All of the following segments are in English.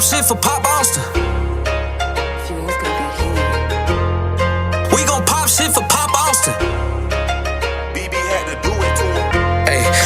pop shit for Pop Austin. We gon' pop shit for Pop Austin. BB had to do it to him.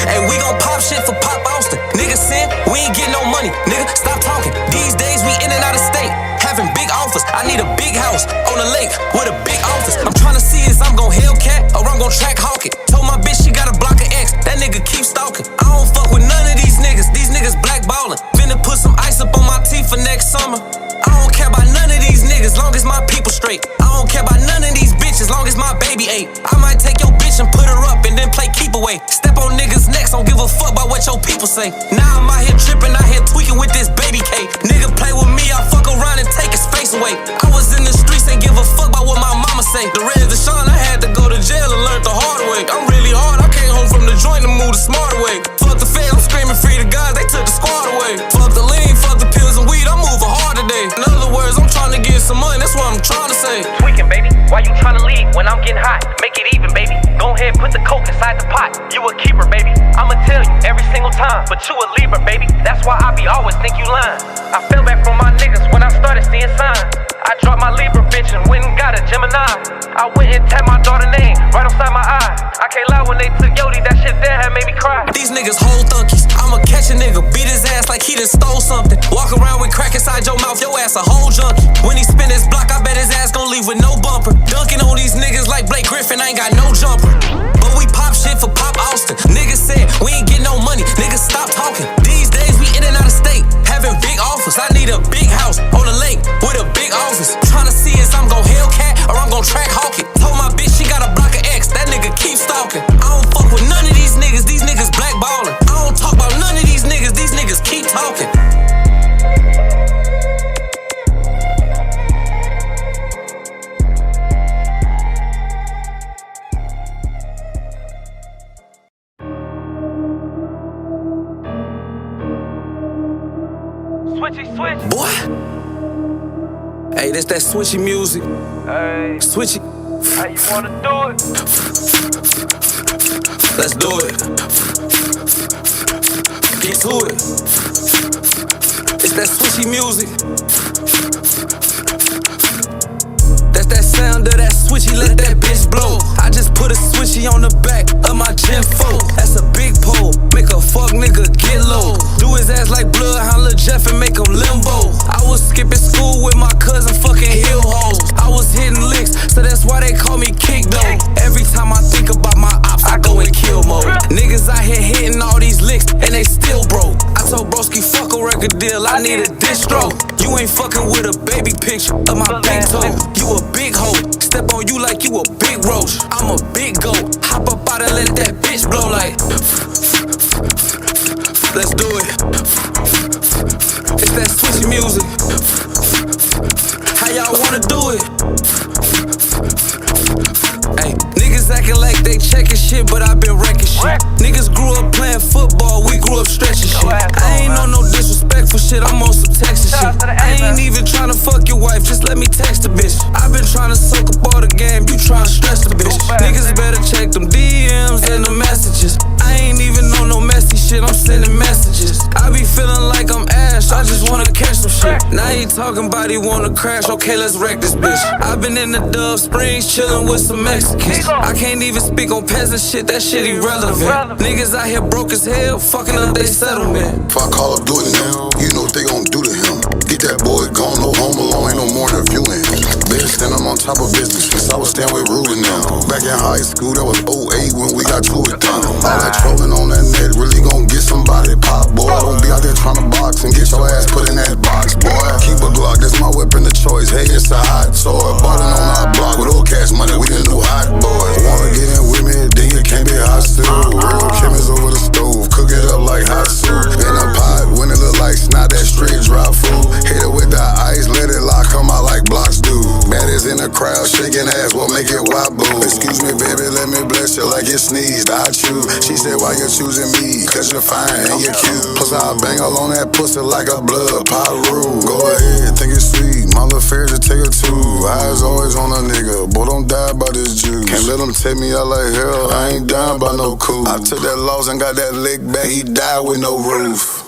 Hey, we gon' pop shit for Pop Austin. Nigga said we ain't getting no money. Nigga, stop talking. These days we in and out of state, having big offers. I need a big house on the lake with a big office. I'm tryna see if I'm gon' Hellcat or I'm gon' track hawk it. Told my bitch she gotta block her ex. That nigga keep stalking. I don't fuck with none of these niggas. These niggas blackballin'. Finna put some ice up on my teeth for next summer. I don't care about none of these niggas, long as my people straight. I don't care about none of these bitches, long as my baby ate. I might take your bitch and put her up and then play keep away. Step on niggas' necks, don't give a fuck about what your people say. Now I'm out here tripping, out here tweaking with this baby cake. Nigga play with me, I fuck around and take his face away. I was in the streets, ain't give a fuck about what my mama say. The Reds of Sean, I had to go to jail and learn the hard way. I'm really hard, I came home from the joint and moved the smarter way. Fuck the fed, I'm screaming free to God, they took the squad away. Fuck the lean, fuck the pills and weed, I'm moving hard today. In other words, I'm trying to get some money, that's what I'm trying to say. Tweaking, baby, why you trying to leave when I'm getting hot? Make it even, baby. Go ahead, put the coke inside the pot. You a keeper, baby. I'ma tell you every single time, but you a Libra, baby. That's why I be always think you lying. I fell back from my niggas when I started seeing signs. I dropped my Libra bitch and went and got a Gemini. I went and tapped my daughter's name right outside my eye. I can't lie, when they took Yodi, that shit there had made me cry. These niggas whole thunkies. I'ma catch a nigga, beat his ass like he done stole something. Walk around with crack inside your mouth, your ass a whole junkie. When he spin his block, I bet his ass gon' leave with no bumper. Dunking on these niggas like Blake Griffin, I ain't got no jumper. But we pop shit for Pop Austin. Niggas said we ain't get no money. Niggas stop talking. These days we in and out of state, having big offers. I need a big house on the lake with a big office. Tryna see if I'm gon' Hellcat or I'm gon' track hawk it. Told my bitch she gotta block her ex. That nigga keep stalking. I don't fuck with none of these niggas. These niggas blackballin'. I don't talk about none of these niggas. These niggas keep talking. Switchy switch. Boy. Hey, this that switchy music. Hey, Switchy. how you wanna do it? Let's do it. Get to it. It's that switchy music. That's that sound of that switchy, let that bitch blow. I just put a switchy on the back of my Gen 4. That's a big pole, make a fuck nigga get low. Do his ass like Bloodhound Lil Jeff and make him limbo. I was skipping school with my cousin fucking hill hoes. I was hitting licks, so that's why they call me Kick though. Every time I think about my ops, I go in kill mode. Niggas out here hitting all these licks and they still broke. I told broski fuck a record deal, I need a distro. You ain't fucking with a baby picture of my big toe. You a big hoe, step on you like you a big roach. I'm a big goat, hop up out and let that bitch blow like. Let's do it. It's that switchy music. How y'all wanna do it? Hey, niggas acting like they checking shit, but I been wrecking shit. Niggas grew up playing football, we grew up stretching shit. I ain't on no disrespectful shit, I'm on some Texas shit. I ain't even tryna fuck your wife, just let me text the bitch. I been tryna soak up all the game, you tryna stress the bitch. Niggas better check them DMs and the messages. I ain't even on no messy shit, I'm sending messages. I be feeling like I'm Ash, I just wanna catch some shit. Now he talking about he wanna crash, okay, let's wreck this bitch. I been in the Dove Springs chillin' with some Mexicans. I can't even speak on peasant shit, that shit irrelevant. Niggas out here broke as hell, fucking up they settlement. If I call up do it now, you know what they gon' do to him. Get that boy gone, no home alone, ain't no more interviewing. Bitch, then I'm on top of business, since I was staying with Ruben now. Back in high school, that was 08 when we got to it done. All that trolling on that net really gon' get somebody pop, boy. Don't be out there tryna box and get your ass put in that box, boy. Keep a Glock, that's my weapon of choice. Hey, it's a hot toy. Ballin' on our block with old cash money, we the new hot boys. Wanna get in with me, then you can't be hostile. Real chemists over the stove, cook it up like hot soup. In a pot, when it look like snot, that straight dry food. Hit it with the ice, let it lock, come out like blocks do. Baddies in the crowd, shaking ass, what make it wobble? Excuse me, baby, let me bless you like you sneezed. I choose. She said, why you choosing me? Cause you're fine and you're cute. Plus I bang all on that pussy like a blood Pyru. Go ahead, think it's sweet. My little fair to take her too. Eyes always on a nigga, boy, don't die by this juice. Can't let him take me out like hell, I ain't dying by no cool. I took that loss and got that lick back, he died with no roof.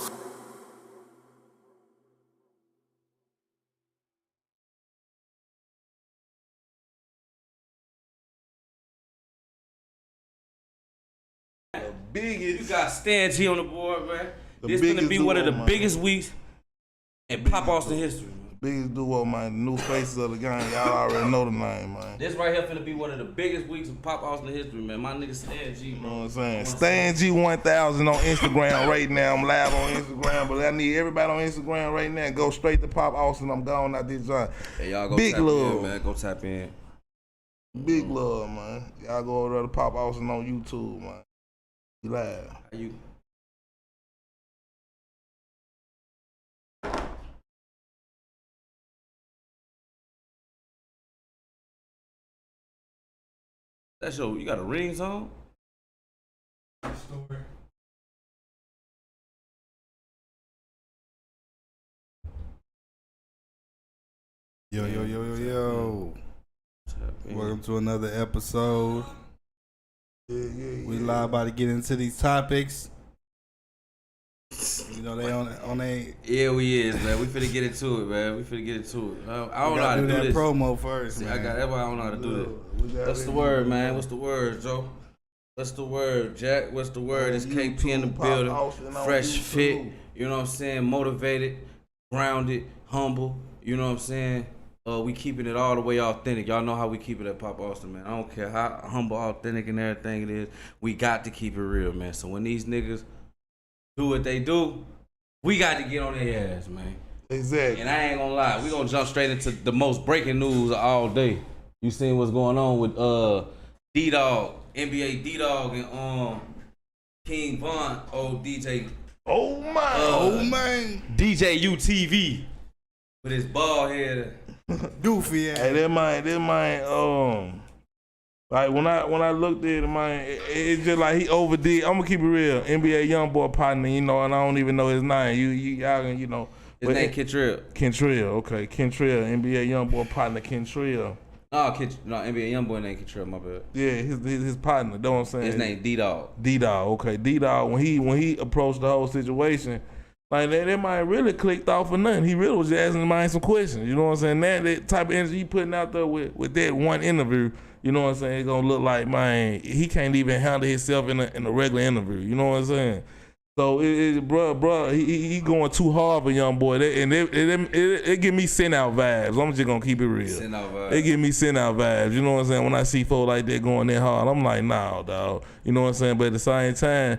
biggest. You got Stan G on the board, man. This biggest gonna be one of the duo, man. biggest weeks in Pop Austin history, man. Biggest duo, man. New faces of the game. Y'all already know the name, man. This right here finna be one of the biggest weeks of Pop Austin history, man. My nigga Stan G, You bro. know what I'm saying? Stan G 1000 on Instagram right now. I'm live on Instagram, but I need everybody on Instagram right now. Go straight to Pop Austin. I'm gone out this joint. Hey, y'all go Big tap love. in, man. Go tap in. Big love, man. Y'all go over there to Pop Austin on YouTube, man. You live. How you? That's your, you got a rings on? Yo. Welcome to another episode. We live about to get into these topics. You know, they on a. Yeah, we is, man. We finna get into it, man. We finna get into it. I don't know how to do that this. promo first, man. That's why I don't know how to do this. What's the word, man? What's the word, Joe? What's the word, Jack? What's the word? It's KP in the building. Fresh fit. You know what I'm saying? Motivated, grounded, humble. You know what I'm saying? We keeping it all the way authentic. Y'all know how we keep it at Pop Austin, man. I don't care how humble, authentic, and everything it is. We got to keep it real, man. So when these niggas do what they do, we got to get on their ass, man. Exactly. And I ain't gonna lie, we gonna jump straight into the most breaking news all day. You seen what's going on with D-Dog, NBA D-Dog, and King Von, old DJ. Oh, man. man. DJ UTV with his bald head. Goofy ass. Hey, that man, like when I looked at it, man, it's just like he overdid. I'm gonna keep it real. NBA YoungBoy partner, you know, and I don't even know his name. Y'all can, you know. His name Kentrell. Kentrell, okay. Kentrell, NBA YoungBoy partner, Kentrell. No, NBA YoungBoy name Kentrell, my bad. Yeah, his partner, know what I'm saying? His name D-Dog. D-Dog, okay. D-Dog, when he approached the whole situation, like that might really clicked off for nothing. He really was just asking the man some questions. You know what I'm saying? That type of energy he putting out there with that one interview, you know what I'm saying? It's gonna look like, man, he can't even handle himself in a regular interview. You know what I'm saying? So bruh, he going too hard for young boy. It give me send out vibes. I'm just gonna keep it real. Send out vibes. It give me send out vibes. You know what I'm saying? When I see folks like that going that hard, I'm like, nah, dog. You know what I'm saying? But at the same time,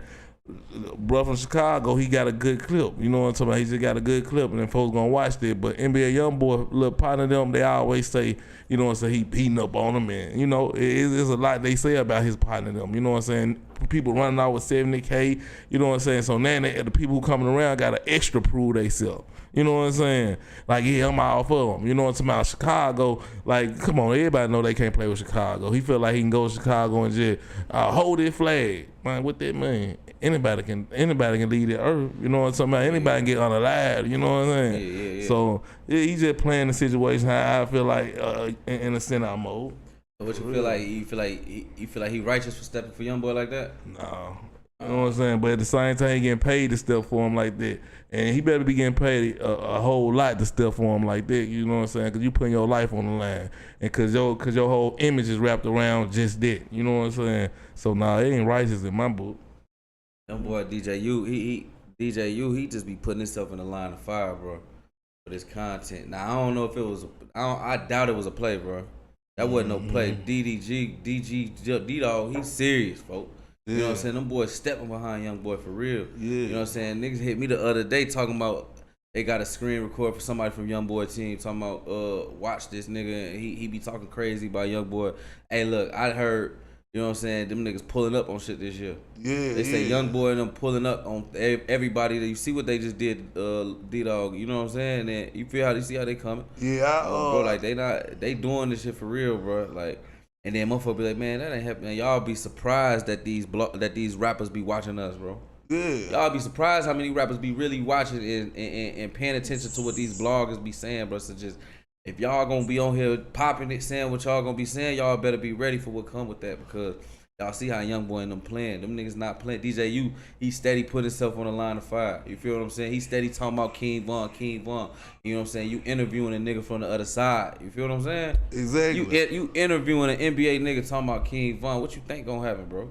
bruh from Chicago, he got a good clip. You know what I'm talking about? He just got a good clip, and then folks gonna watch that. But NBA YoungBoy, little partner them, they always say, you know what I'm saying, he beating up on them, and you know, it's a lot they say about his partner them. You know what I'm saying? People running out with 70K, you know what I'm saying? So now the people who coming around got to extra prove themselves. You know what I'm saying? Like, yeah, I'm all for them. You know what I'm talking about? Chicago, like, come on, everybody know they can't play with Chicago. He feel like he can go to Chicago and just hold that flag. Man, what that mean? Anybody can leave the earth. You know what I'm talking about? Anybody can get unalive. You know what I'm saying? Yeah. So he just playing the situation how I feel like in a send-out mode. What you feel like? You feel like he righteous for stepping for YoungBoy like that? No. You know what I'm saying? But at the same time, he getting paid to step for him like that. And he better be getting paid a whole lot to step for him like that. You know what I'm saying? Because you putting your life on the line. And because your whole image is wrapped around just that. You know what I'm saying? So, nah, it ain't righteous in my book. YoungBoy DJ U, he just be putting himself in the line of fire, bro, for this content. Now, I don't know if it was, I doubt it was a play, bro. That wasn't no play. D-Dog, he's serious, folks. You know what I'm saying? Them boys stepping behind YoungBoy for real. Yeah. You know what I'm saying? Niggas hit me the other day talking about they got a screen record for somebody from YoungBoy team talking about watch this nigga and he be talking crazy about YoungBoy. Hey, look, I heard, you know what I'm saying, them niggas pulling up on shit this year. Yeah. They say YoungBoy and them pulling up on everybody. You see what they just did, D-Dog. You know what I'm saying? And you see how they coming? Yeah. Bro, like they doing this shit for real, bro. Like, and then motherfucker be like, man, that ain't happening. Y'all be surprised that these rappers be watching us, bro. Yeah. Y'all be surprised how many rappers be really watching and paying attention to what these bloggers be saying, bro. So just, if y'all gonna be on here popping it, saying what y'all gonna be saying, y'all better be ready for what come with that, because y'all see how YoungBoy and them playing. Them niggas not playing. DJ U, he steady put himself on the line of fire. You feel what I'm saying? He steady talking about King Von. You know what I'm saying? You interviewing a nigga from the other side. You feel what I'm saying? Exactly. You interviewing an NBA nigga talking about King Von. What you think gonna happen, bro?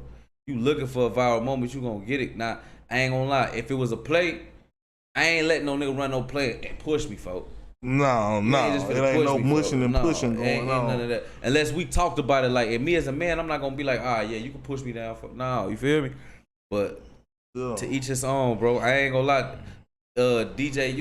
you looking for a viral moment, you gonna get it. Now, I ain't gonna lie. If it was a play, I ain't letting no nigga run no play and push me, folks. No, it ain't no mushing and pushing going on. None of that. Unless we talked about it, like, and me as a man, I'm not gonna be like, yeah, you can push me down. No, you feel me? But to each his own, bro. I ain't gonna lie. DJ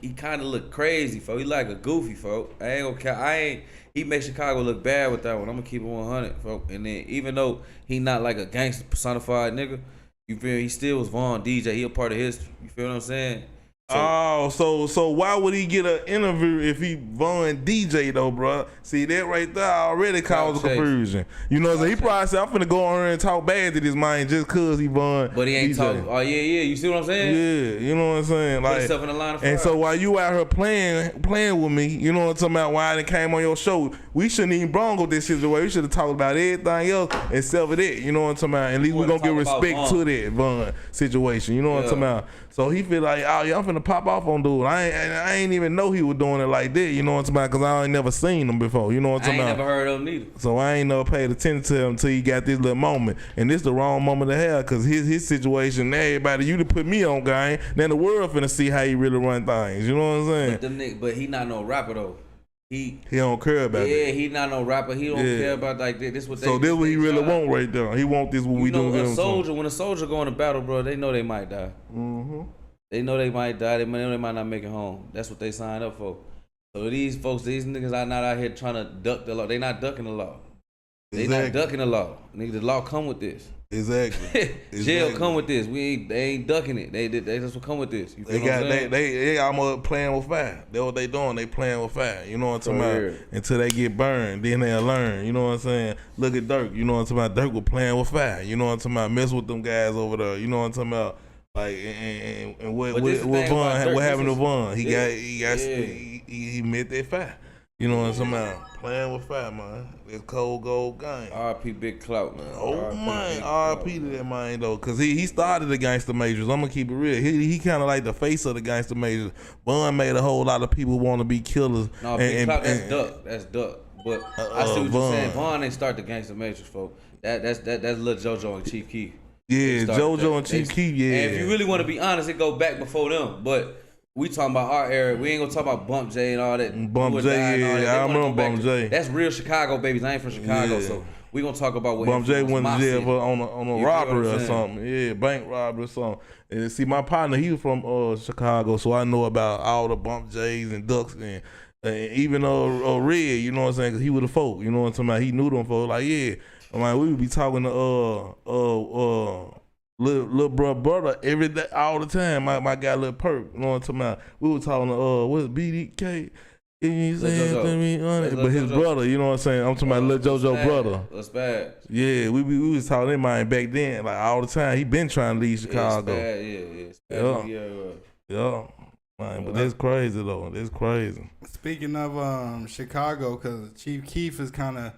he kind of look crazy, folks. He like a goofy, folks. I ain't gonna care. He made Chicago look bad with that one. I'm gonna keep it 100, folks. And then even though he not like a gangster personified nigga, you feel me? He still was Von DJ. He a part of history. You feel what I'm saying? So why would he get an interview if he Von DJ though, bro? See that right there already caused confusion. You know what I'm saying? He probably said, I'm finna go on here and talk bad to this man just cause he Von. But he ain't talking. Oh yeah. You see what I'm saying? Yeah, you know what I'm saying? Like, put himself in the line of fire. And so while you out here playing with me, you know what I'm talking about? Why I done came on your show? We shouldn't even bronco this situation. We should have talked about everything else except for that. You know what I'm talking about? At least we gonna give respect to that Von situation. You know what I'm talking about? So he feel like, I'm finna pop off on dude. I ain't even know he was doing it like that. You know what I'm talking about? Because I ain't never seen him before. You know what I'm talking about? I ain't never heard of him neither. So I ain't never paid attention to him until he got this little moment. And this the wrong moment to have because his situation, everybody, you to put me on game, then the world finna see how he really run things. You know what I'm saying? But he not no rapper though. He don't care about that. Yeah, he not no rapper. He don't care about like that. This what they. So this what he really want right there. He want this what we doing. When a soldier go into battle, bro, they know they might die. Mm-hmm. They know they might die. They know they might not make it home. That's what they signed up for. So these folks, these niggas are not out here trying to duck the law. They not ducking the law. They not ducking the law. Nigga, the law come with this. Exactly. Jail come with this. They ain't ducking it. They just what come with this. You feel they almost playing with fire. That's what they doing. They playing with fire. You know what I'm talking about? Until they get burned, then they'll learn. You know what I'm saying? Look at Dirk. You know what I'm talking about? Dirk was playing with fire. You know what I'm talking about? Mess with them guys over there. You know what I'm talking about? Like and what Von? What happened to Von? He met that fire. You know what I'm talking about? Playing with fire, man. It's cold gold game. R.I.P. Big Clout, man. Oh man, R.I.P. to that man though, cause he started the Gangsta Majors. I'm gonna keep it real. He kind of like the face of the Gangsta Majors. Von made a whole lot of people want to be killers. No, Big Clout, that's duck. But I see what you're saying. Von ain't start the Gangsta Majors, folks. That's Lil JoJo and Chief Keef. Yeah, JoJo and Chief Keef. Yeah. And if you really want to be honest, it go back before them, but. We talking about our era. We ain't gonna talk about Bump J and all that. Bump J, yeah, I remember Bump J. That's real Chicago babies. I ain't from Chicago, so we gonna talk about what Bump J went to jail for on a robbery or something. Yeah, bank robbery or something. And see, my partner, he was from Chicago, so I know about all the Bump J's and Ducks and even Red. You know what I'm saying? Cause he was the folk. You know what I'm talking about? He knew them folks. Like we would be talking to little brother every day, all the time. My guy, Lil Perk, you know what I'm talking about? We were talking to what's BDK? But his brother, you know what I'm saying? I'm talking about Lil JoJo brother. That's bad. Yeah, we was talking to him back then, like all the time. He been trying to leave Chicago. Yeah. Man, but that's crazy though. That's crazy. Speaking of Chicago, because Chief Keef is kind of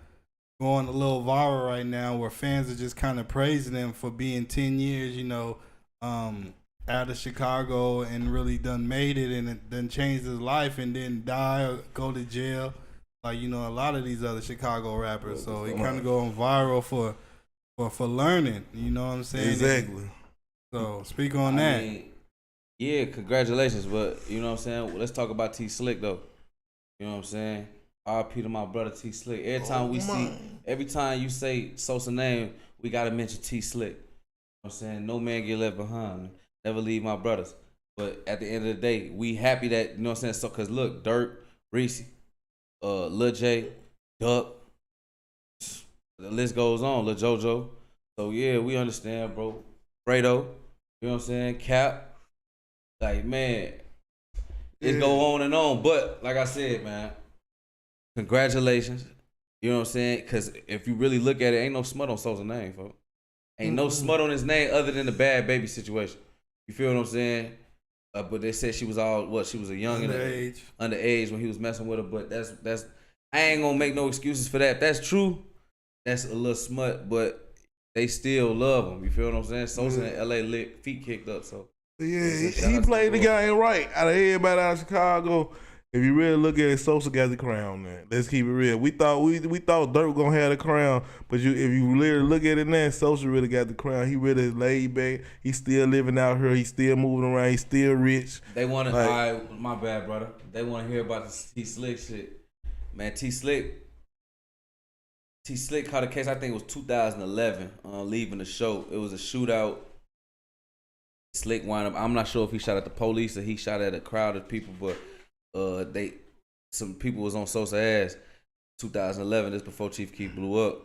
going a little viral right now where fans are just kind of praising him for being 10 years, out of Chicago and really done made it and done changed his life and didn't die or go to jail like, a lot of these other Chicago rappers. So he kind of going viral for learning, you know what I'm saying? Exactly. So speak on that. Yeah, congratulations, but you know what I'm saying? Well, let's talk about T Slick though. You know what I'm saying? R.I.P. to my brother T Slick. Every time you say Sosa name, we gotta mention T Slick. You know what I'm saying? No man get left behind, man. Never leave my brothers. But at the end of the day, we happy that, you know what I'm saying? So cause look, Dirk, Reese, Lil J, Duck, the list goes on, Lil JoJo. So yeah, we understand, bro. Fredo, you know what I'm saying? Cap. Like, man, it go on and on. But like I said, man, congratulations. You know what I'm saying? Because if you really look at it, ain't no smut on Sosa's name, folks. Ain't no smut on his name other than the bad baby situation. You feel what I'm saying? But they said she was she was a young underage when he was messing with her. But that's I ain't gonna make no excuses for that. If that's true, that's a little smut, but they still love him. You feel what I'm saying? Sosa in LA feet kicked up, so. Yeah, he played the game right out of everybody out of Chicago. if you really look at it, Sosa got the crown, man. Let's keep it real. We thought Dirt was gonna have the crown, but if you really look at it now, Sosa really got the crown. He really laid back. He's still living out here. He's still moving around. He's still rich. They want to. My bad, brother. They want to hear about the T Slick shit, man. T Slick caught a case. I think it was 2011. Leaving the show, it was a shootout. Slick wound up. I'm not sure if he shot at the police or he shot at a crowd of people, but some people was on Sosa ass. 2011, this before Chief Keef blew up.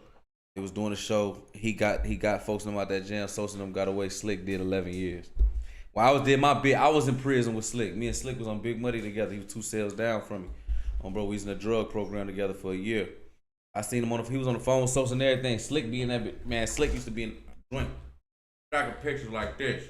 He was doing a show. He got folks in them out that jam. Sosa and them got away. Slick did 11 years. While I did my bit, I was in prison with Slick. Me and Slick was on Big Money together. He was 2 cells down from me. Bro, we was in a drug program together for a year. I seen him he was on the phone with Sosa and everything. Slick be in that bit. Man, Slick used to be in a joint. Tracking pictures like this.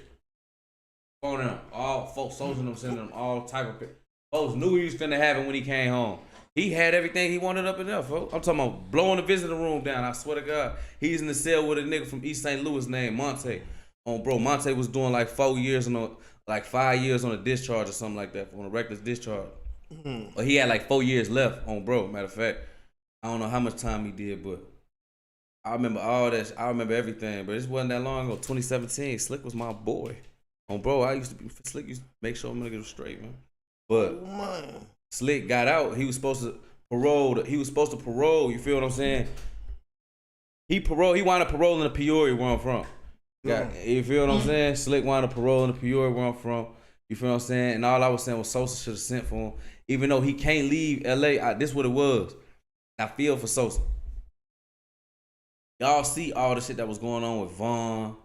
On them, all folks, Sosa and them sending them all type of pictures. Folks knew he was finna have it when he came home. He had everything he wanted up in there, folks. I'm talking about blowing the visiting room down. I swear to God. He's in the cell with a nigga from East St. Louis named Monte. Bro, Monte was doing like 4 years on like 5 years on a discharge or something like that, on a reckless discharge. But he had like 4 years left on bro. Matter of fact, I don't know how much time he did, but I remember all that. I remember everything, but this wasn't that long ago. 2017, Slick was my boy. Bro, Slick used to make sure I'm gonna get him straight, man. But Slick got out. He was supposed to parole. You feel what I'm saying? He wound up paroling to Peoria, where I'm from. You feel what I'm saying? Slick wound up paroling to Peoria, where I'm from. You feel what I'm saying? And all I was saying was Sosa should have sent for him, even though he can't leave LA. This what it was. I feel for Sosa. Y'all see all the shit that was going on with Vaughn.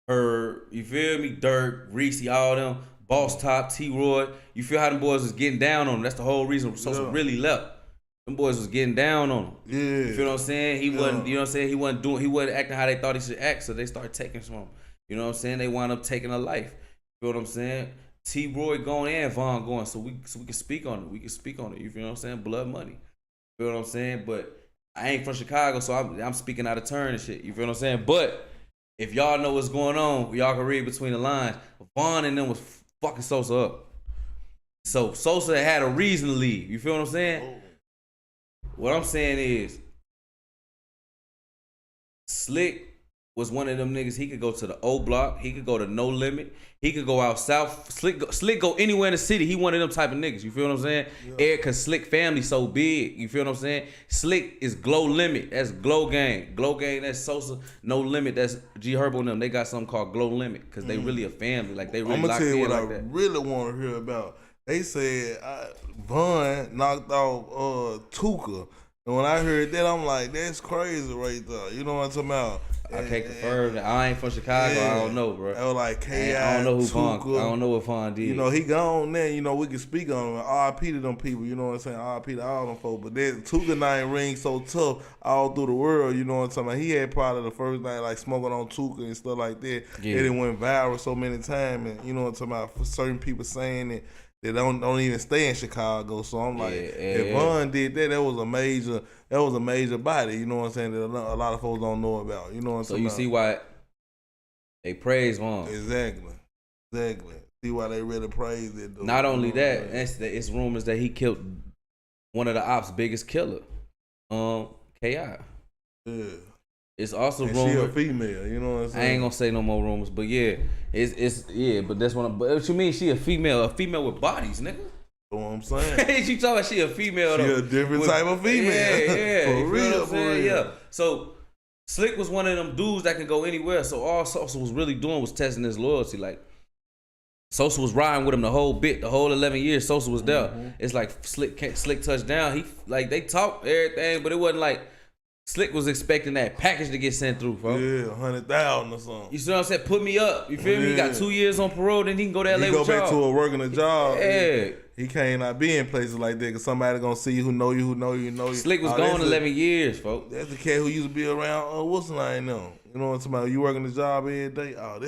You feel me? Dirk, Reese, all them, Boss Top, T-Roy. You feel how them boys was getting down on him. That's the whole reason Sosa really left. Them boys was getting down on him. Yeah. You feel what I'm saying? He wasn't, you know what I'm saying? He wasn't acting how they thought he should act, so they started taking from him. You know what I'm saying? They wound up taking a life. You feel what I'm saying? T-Roy going and Vaughn going, so we can speak on it. You feel what I'm saying? Blood money. You feel what I'm saying? But I ain't from Chicago, so I'm speaking out of turn and shit. You feel what I'm saying? But if y'all know what's going on, y'all can read between the lines. Vaughn and them was fucking Sosa up. So Sosa had a reason to leave. You feel what I'm saying? What I'm saying is, Slick was one of them niggas. He could go to the O Block. He could go to No Limit. He could go out south. Slick go anywhere in the city. He one of them type of niggas. You feel what I'm saying? Yeah. Cause Slick family so big. You feel what I'm saying? Slick is Glow Limit. That's Glow Gang. Glow Gang, that's Sosa. No Limit, that's G Herbo and them. They got something called Glow Limit. Cause they really a family. Like they really I'm gonna locked tell you in what like I that. really want to hear about. They said Vaughn knocked off Tuka. And when I heard that, I'm like, that's crazy right there. You know what I'm talking about? I can't confirm that. I ain't from Chicago. Yeah. I don't know, bro. I was like, I don't know who Vaughn. I don't know what Vaughn did. You know, he gone there. You know, we can speak on him. R.I.P. to them people. You know what I'm saying? R.I.P. to all them folks. But that Tuka name rings so tough all through the world. You know what I'm talking about? He had probably the first night like smoking on Tuka and stuff like that. Yeah. It went viral so many times. And you know what I'm talking about? For certain people saying it. They don't even stay in Chicago, so I'm like, if Vaughn did that, that was a major body. You know what I'm saying? That a lot of folks don't know about. You know what I'm saying? So you see why they praise Vaughn. Exactly. See why they really praise it. Though. Not only that, it's rumors that he killed one of the ops' biggest killer, K.I. Yeah. It's also and rumors. She a female, you know what I'm saying? I ain't gonna say no more rumors, but yeah, but that's what. But what you mean? She a female with bodies, nigga. That's what I'm saying. She talking about she a female. She a different type of female. Yeah, for real. Yeah. So Slick was one of them dudes that can go anywhere. So all Sosa was really doing was testing his loyalty. Like Sosa was riding with him the whole 11 years. Sosa was there. Mm-hmm. It's like Slick touched down. He like they talked everything, but it wasn't like. Slick was expecting that package to get sent through, bro. Yeah, 100,000 or something. You see what I'm saying? Put me up. You feel me? He got 2 years on parole, then he can go to LA with y'all. He go back to a working a job. Yeah. He can't not be in places like that because somebody gonna see you who know you. Slick was gone 11 years, folks. That's the cat who used to be around. What's the name now? You know what I'm talking about? You working the job every day. Oh,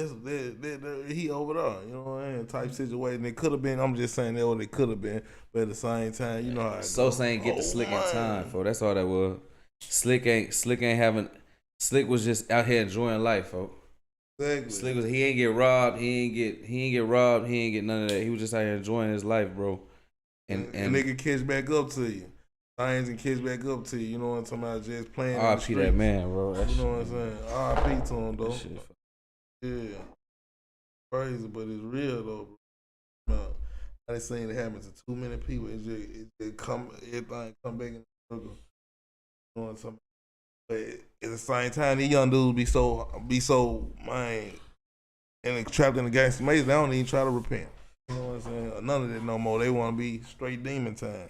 he over there. You know what I mean? Type situation. It could have been. I'm just saying that what it could have been, but at the same time, you know how. Sosa ain't get the Slick in time, folks. That's all that was. Slick was just out here enjoying life, folks. Exactly. He ain't get robbed. He ain't get none of that. He was just out here enjoying his life, bro. and they can catch back up to you. Lions can catch back up to you. You know what I'm talking about? Just playing. R.I.P. that man, bro. You know what I'm saying? R.I.P. to him, though. Yeah. Crazy, but it's real, though, bro. I done seen it happen to too many people. Everything come back in the circle. You know what I'm talking about? But at the same time, these young dudes be so man, and trapped in the gangster maze. They don't even try to repent. You know what I'm saying? None of that no more. They want to be straight demon time.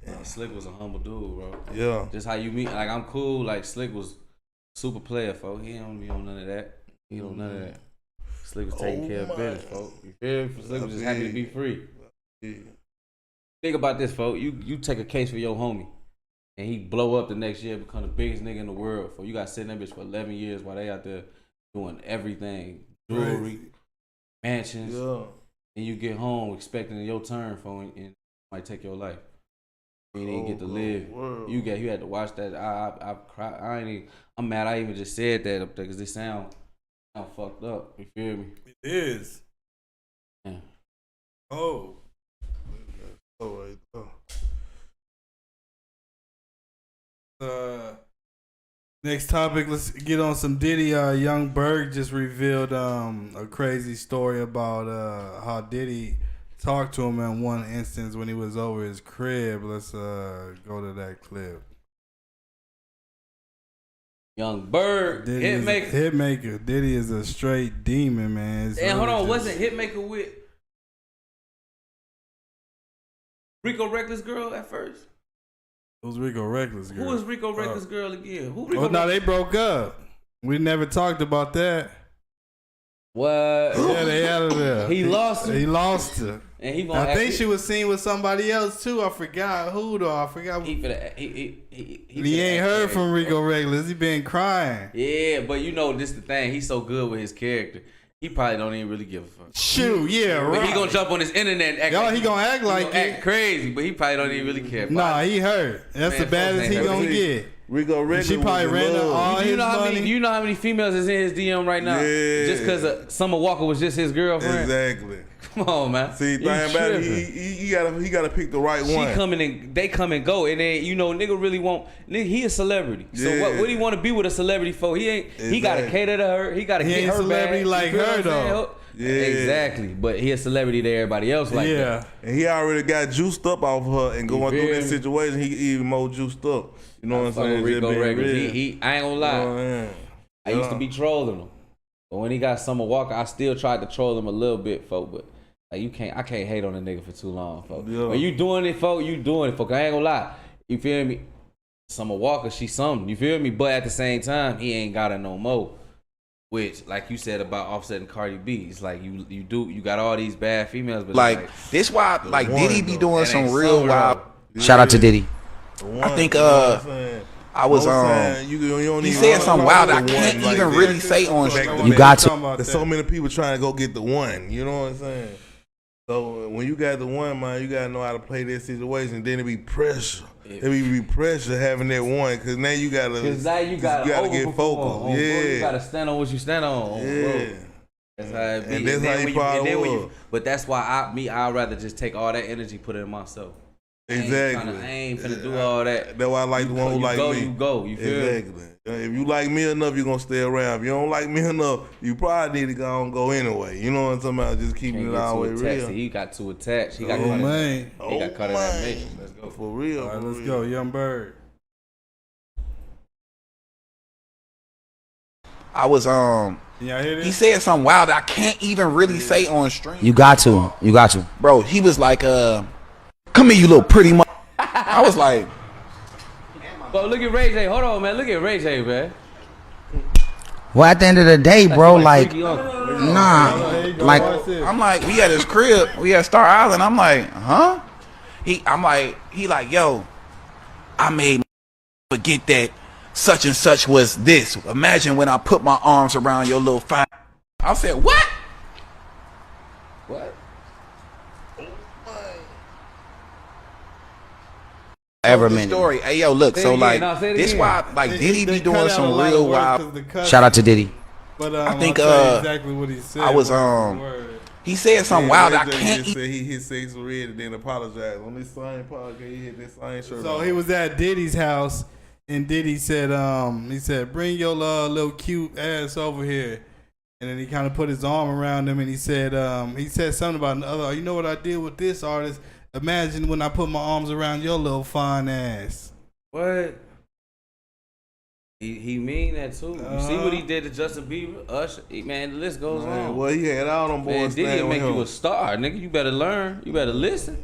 Yeah. Slick was a humble dude, bro. Yeah. Just how you meet. Like I'm cool. Like Slick was super player, folks. He don't be on none of that. He don't none of that. Slick was taking care of business, folks. You feel me? Slick was just happy to be free. Yeah. Think about this, folks. You take a case for your homie. And he blow up the next year, become the biggest nigga in the world. You got to sit in that bitch for 11 years while they out there doing everything. Jewelry, mansions. Yeah. And you get home expecting your turn and it might take your life. You didn't get to live. World. You had to watch that. I cried. I'm mad I even just said that up there because they sound fucked up. You feel me? It is. Yeah. Oh. Right. Next topic, let's get on some Diddy. Young Berg just revealed a crazy story about how Diddy talked to him in one instance when he was over his crib. Let's go to that clip. Young Berg, Hitmaker. Diddy is a straight demon, man. And hold on, wasn't Hitmaker with Rico Reckless girl at first? Who's Rico Reckless girl? Who was Rico Reckless girl again? Who Rico? Oh no, they broke up. We never talked about that. What? Yeah, they out of there. He lost her. He lost her. And I think she was seen with somebody else too. I forgot who though. I forgot. He ain't heard from Rico Reckless. He been crying. Yeah, but you know this the thing. He's so good with his character. He probably don't even really give a fuck. Shoot, yeah, right. But he gonna jump on his internet and act he gonna act like act crazy, but he probably don't even really care. Nah, he hurt. That's the baddest he gonna get. Rico Reckless. She probably ran all his money. You know how many females is in his DM right now? Yeah. Just because Summer Walker was just his girlfriend? Exactly. Come on, man. See, thing about it, he gotta pick the right one. They come and go, and then nigga really he a celebrity. So what he want to be with a celebrity for? He ain't. Exactly. He gotta cater to her. He gotta get her celebrity bag. Like her though. Yeah. Exactly. But he a celebrity to everybody else like that. And he already got juiced up off her and going through that situation. He even more juiced up. You know what I'm saying? Rico Reckless. I ain't gonna lie. I used to be trolling him, but when he got Summer Walker, I still tried to troll him a little bit, folk. But like I can't hate on a nigga for too long, folk. Yeah. When you doing it, folk, you doing it, folk. I ain't gonna lie. You feel me? Summer Walker, she something. You feel me? But at the same time, he ain't got her no more. Which, like you said about Offset and Cardi B, it's like you got all these bad females, but like this why like Diddy be doing some real wild. Shout out to Diddy. I think I was he said something wild I can't even really say on stream. You got to. There's so many people trying to go get the one. You know what I'm saying? So when you got the one, man, you gotta know how to play that situation. Then it be pressure. It be pressure having that one, cause now you gotta get focused. You gotta stand on what you stand on. Yeah. Bro. That's how it be. And that's how you probably was. But that's why I'd rather just take all that energy, put it in myself. Exactly. I ain't finna do all that. That's why I like the one who like me. You go. You feel exactly. If you like me enough, you gonna stay around. If you don't like me enough, you probably need to go anyway. You know what I'm talking about? Just keeping it all the way real. He got too attached. He got caught in that mission. Let's go. For real. All right, let's go. Young Bird. I was Y'all hear this? He said something wild I can't even really say on stream. You got to. Bro, he was like, come here, you little pretty I was like, but look at Ray J. Hold on, man. Look at Ray J, man. Well, at the end of the day, bro, like, nah. Like, I'm like, we at his crib. We at Star Island. I'm like, huh? He like, yo, I made forget that such and such was this. Imagine when I put my arms around your little fine. I said, what? What? Ever minute. Story. Hey, yo, look. So like, this why like Diddy be doing some real wild. Shout out to Diddy. But I think exactly what he said. I was He said something wild. I can't. Just said he hit sex red and then apologized on this same podcast. He hit this same shirt. So he was at Diddy's house, and Diddy said, bring your little cute ass over here. And then he kind of put his arm around him, and he said something about another. You know what I did with this artist? Imagine when I put my arms around your little fine ass. What? He mean that too. You see what he did to Justin Bieber, Usher? Man, the list goes on. Well, he had all them boys. Diddy make you a star, nigga. You better learn. You better listen.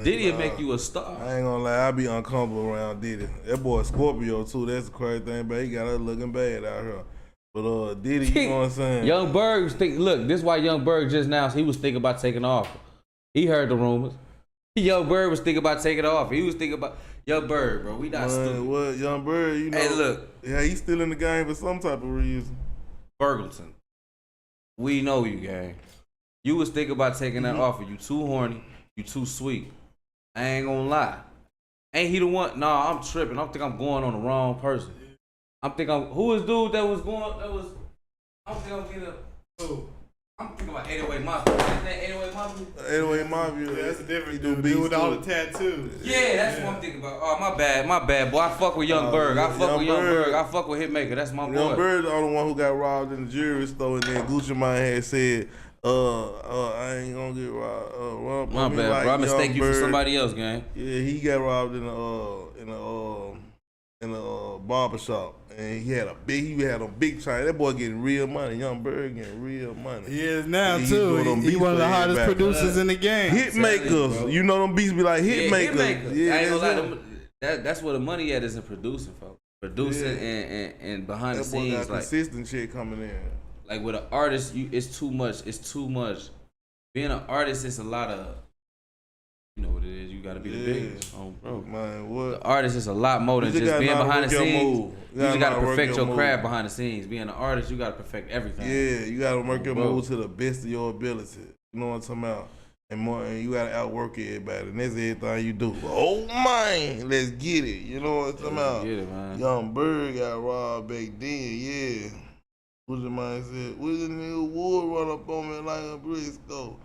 Diddy make you a star. I ain't gonna lie, I be uncomfortable around Diddy. That boy Scorpio too. That's the crazy thing, but he got us looking bad out here. But Diddy, you know what I'm saying? Young Berg was look, this is why Young Berg just now he was thinking about taking off. He heard the rumors. Young Berg was thinking about taking off. He was thinking about Young Berg, bro. We not stupid. What Young Berg? You know? Hey, look. Yeah, he's still in the game for some type of reason. Bergleton, we know you, gang. You was thinking about taking that offer. You too horny. You too sweet. I ain't gonna lie. Ain't he the one? Nah, I'm tripping. I think I'm going on the wrong person. Who is dude that was going? I'm getting who? I'm thinking about 808 Mafia. Is that 808 Mafia? 808 Mafia. Yeah, that's a different dude with all the tattoos. Yeah, that's what I'm thinking about. Oh, my bad, boy. I fuck with Young Berg. I fuck with Young Berg. I fuck with Hitmaka. That's my boy. Young Berg the only one who got robbed in the jewelry store, and then Gucci Mane had said, I ain't gonna get robbed. My bad, like bro. I mistake you for somebody else, gang. Yeah, he got robbed in a barber shop, and he had a big chain. That boy getting real money. Young Berg getting real money. He is now too. He one of the hottest producers in the game. Hitmakers, you know them beats be like Hitmakers. Yeah, I ain't gonna lie. That's where the money at is in producing, folks. Producing and behind the scenes, got like consistent shit coming in. Like with an artist, it's too much. It's too much. Being an artist, it's a lot of. You know what it is. You gotta be the biggest. Oh, bro. Man, what? The artist is a lot more than just being behind the scenes. You just gotta perfect your craft behind the scenes. Being an artist, you gotta perfect everything. Yeah, you gotta work your move to the best of your ability. You know what I'm talking about? And you gotta outwork everybody. And that's everything you do. Oh man, let's get it. You know what I'm talking about? Get it, man. Young Bird got robbed back then. Yeah. What's your mind said? What's the nigga wood run up on me like a Briscoe?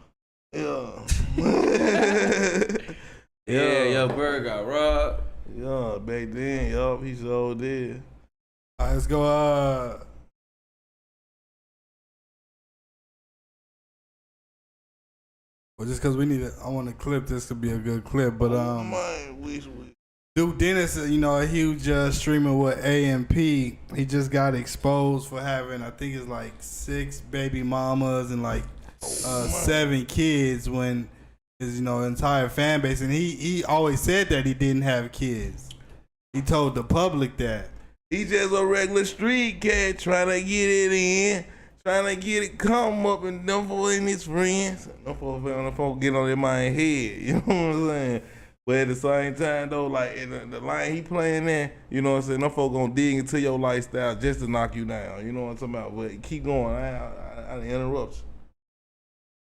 Yeah. Young Bird got robbed. Yeah, back then, yup, he sure did. All right, let's go. Well, just because I want to clip this to be a good clip, but Duke Dennis, a huge streamer with AMP, he just got exposed for having, I think it's like 6 baby mamas and like 7 kids when his entire fan base, and he always said that he didn't have kids. He told the public that. He just a regular street cat trying to get it in, trying to get it come up, and them folks and his friends. Them folks get on their mind head, you know what I'm saying? But at the same time though, like in the line he playing in, you know what I'm saying, them folks gonna dig into your lifestyle just to knock you down, you know what I'm talking about? But keep going, I interrupt you.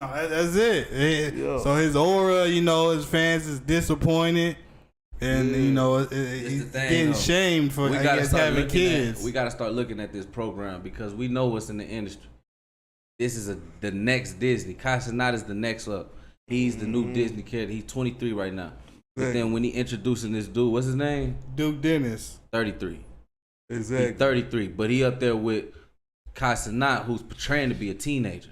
That's it. So his aura, his fans is disappointed, and he's getting shamed for having kids. We gotta start looking at this program because we know what's in the industry. This is the next Disney. Casanat is the next up. He's the new Disney kid. He's 23 right now. But then when he introducing this dude, what's his name? Duke Dennis. 33. Exactly. He's 33, but he up there with Casanat, who's portraying to be a teenager.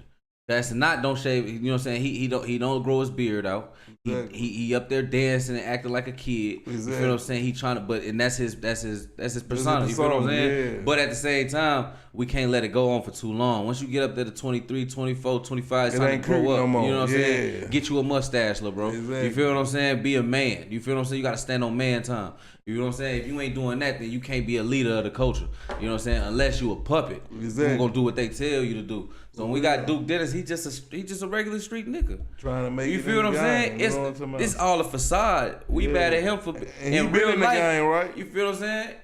Casanat don't shave. You know what I'm saying? He don't grow his beard out. Exactly. He up there dancing and acting like a kid. Exactly. You feel what I'm saying? He trying to, and that's his persona. You feel what I'm saying? Yeah. But at the same time, we can't let it go on for too long. Once you get up there to 23, 24, 25, it's time to grow up. No, you know what I'm saying? Get you a mustache, little bro. Exactly. You feel what I'm saying? Be a man. You feel what I'm saying? You got to stand on man time. You know what I'm saying? If you ain't doing that, then you can't be a leader of the culture. You know what I'm saying? Unless you a puppet. Exactly. You gonna do what they tell you to do. So when we got Duke Dennis, he just a regular street nigga. Trying to make you feel what I'm saying? It's all a facade. We mad at him for and he been in the game, right? You feel what I'm saying?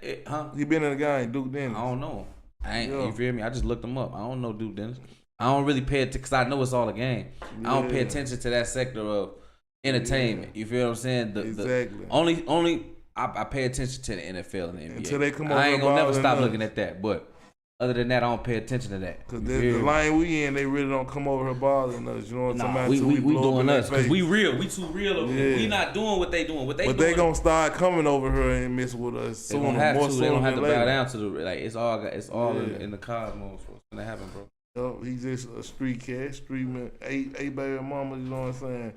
He been in the game, Duke Dennis. I don't know. You feel me? I just looked him up. I don't know Duke Dennis. I don't really pay attention because I know it's all a game. Yeah. I don't pay attention to that sector of entertainment. You feel what I'm saying? Exactly. Only I pay attention to the NFL and the NBA. Until they come I ain't gonna never stop looking at that. But Other than that, I don't pay attention to that. Cause the line we in, they really don't come over here bothering us. You know what I'm talking about? We doing us because we real. We too real over here. We not doing what they doing. But they gonna start coming over here and mess with us. They don't have to. They don't have to bow down to the like. It's all in the cosmos. What's gonna happen, bro? He's just a street cat, street man, eight baby mama. You know what I'm saying?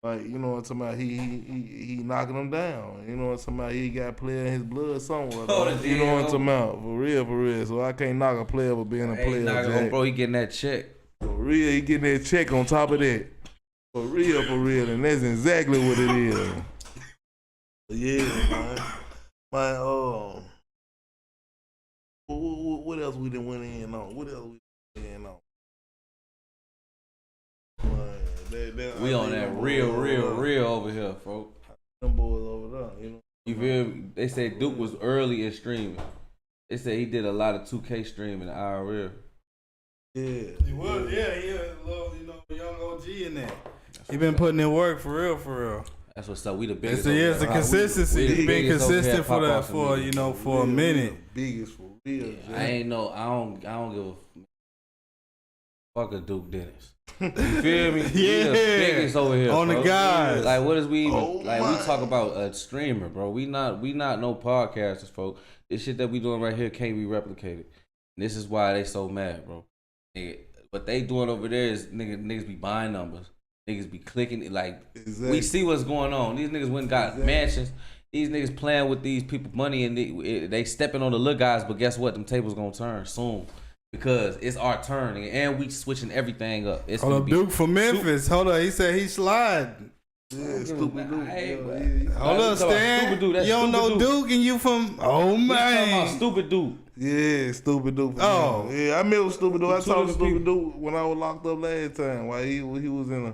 Like, you know what I'm talking about? He knocking them down. You know what I'm talking about? He got player in his blood somewhere. You know what I'm talking about? For real. So I can't knock a player for being a player. Knocking, bro, he getting that check. For real, he getting that check on top of that. For real. And that's exactly what it is. Yeah, man. What else we done went in on? We on that real over here, folks. Them boys over there, you know. You feel me? They said Duke was early in streaming. They said he did a lot of 2K streaming IRL. Yeah. He was, he a little, young OG in there. He been putting in work for real. That's what's up. We the biggest. It's the consistency. He been consistent for a minute. Biggest for real. Yeah, I don't give a fuck a Duke Dennis. You feel me? Yeah. The biggest over here. On bro. the guys. Like, what is we even we talk about a streamer, bro. We not no podcasters, folks. This shit that we doing right here can't be replicated. And this is why they so mad, bro. What they doing over there is niggas be buying numbers. Niggas be clicking it like we see what's going on. These niggas went and got mansions. These niggas playing with these people money and they stepping on the little guys, but guess what? Them tables gonna turn soon. Because it's our turn and we switching everything up. It's Hold up, Duke from Memphis. Hold up, he said he sliding. Yeah, stupid Duke. Hold up, Stan. You don't know Duke and you from man. Talking about stupid Duke. Yeah, stupid Duke. Oh. Yeah, I remember stupid Duke. I talked to stupid Duke when I was locked up last time while he was in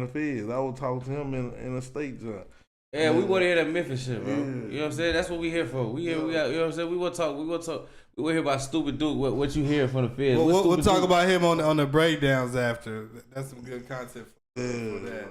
the feds. I was talking to him in a state job. Yeah, we want to hear that Memphis shit, bro. You know what I'm saying? That's what we here for. We here, you know what I'm saying? We want to talk. We want to hear about stupid Duke. What you hear from the feds? We'll talk about him on the breakdowns after. That's some good content for that.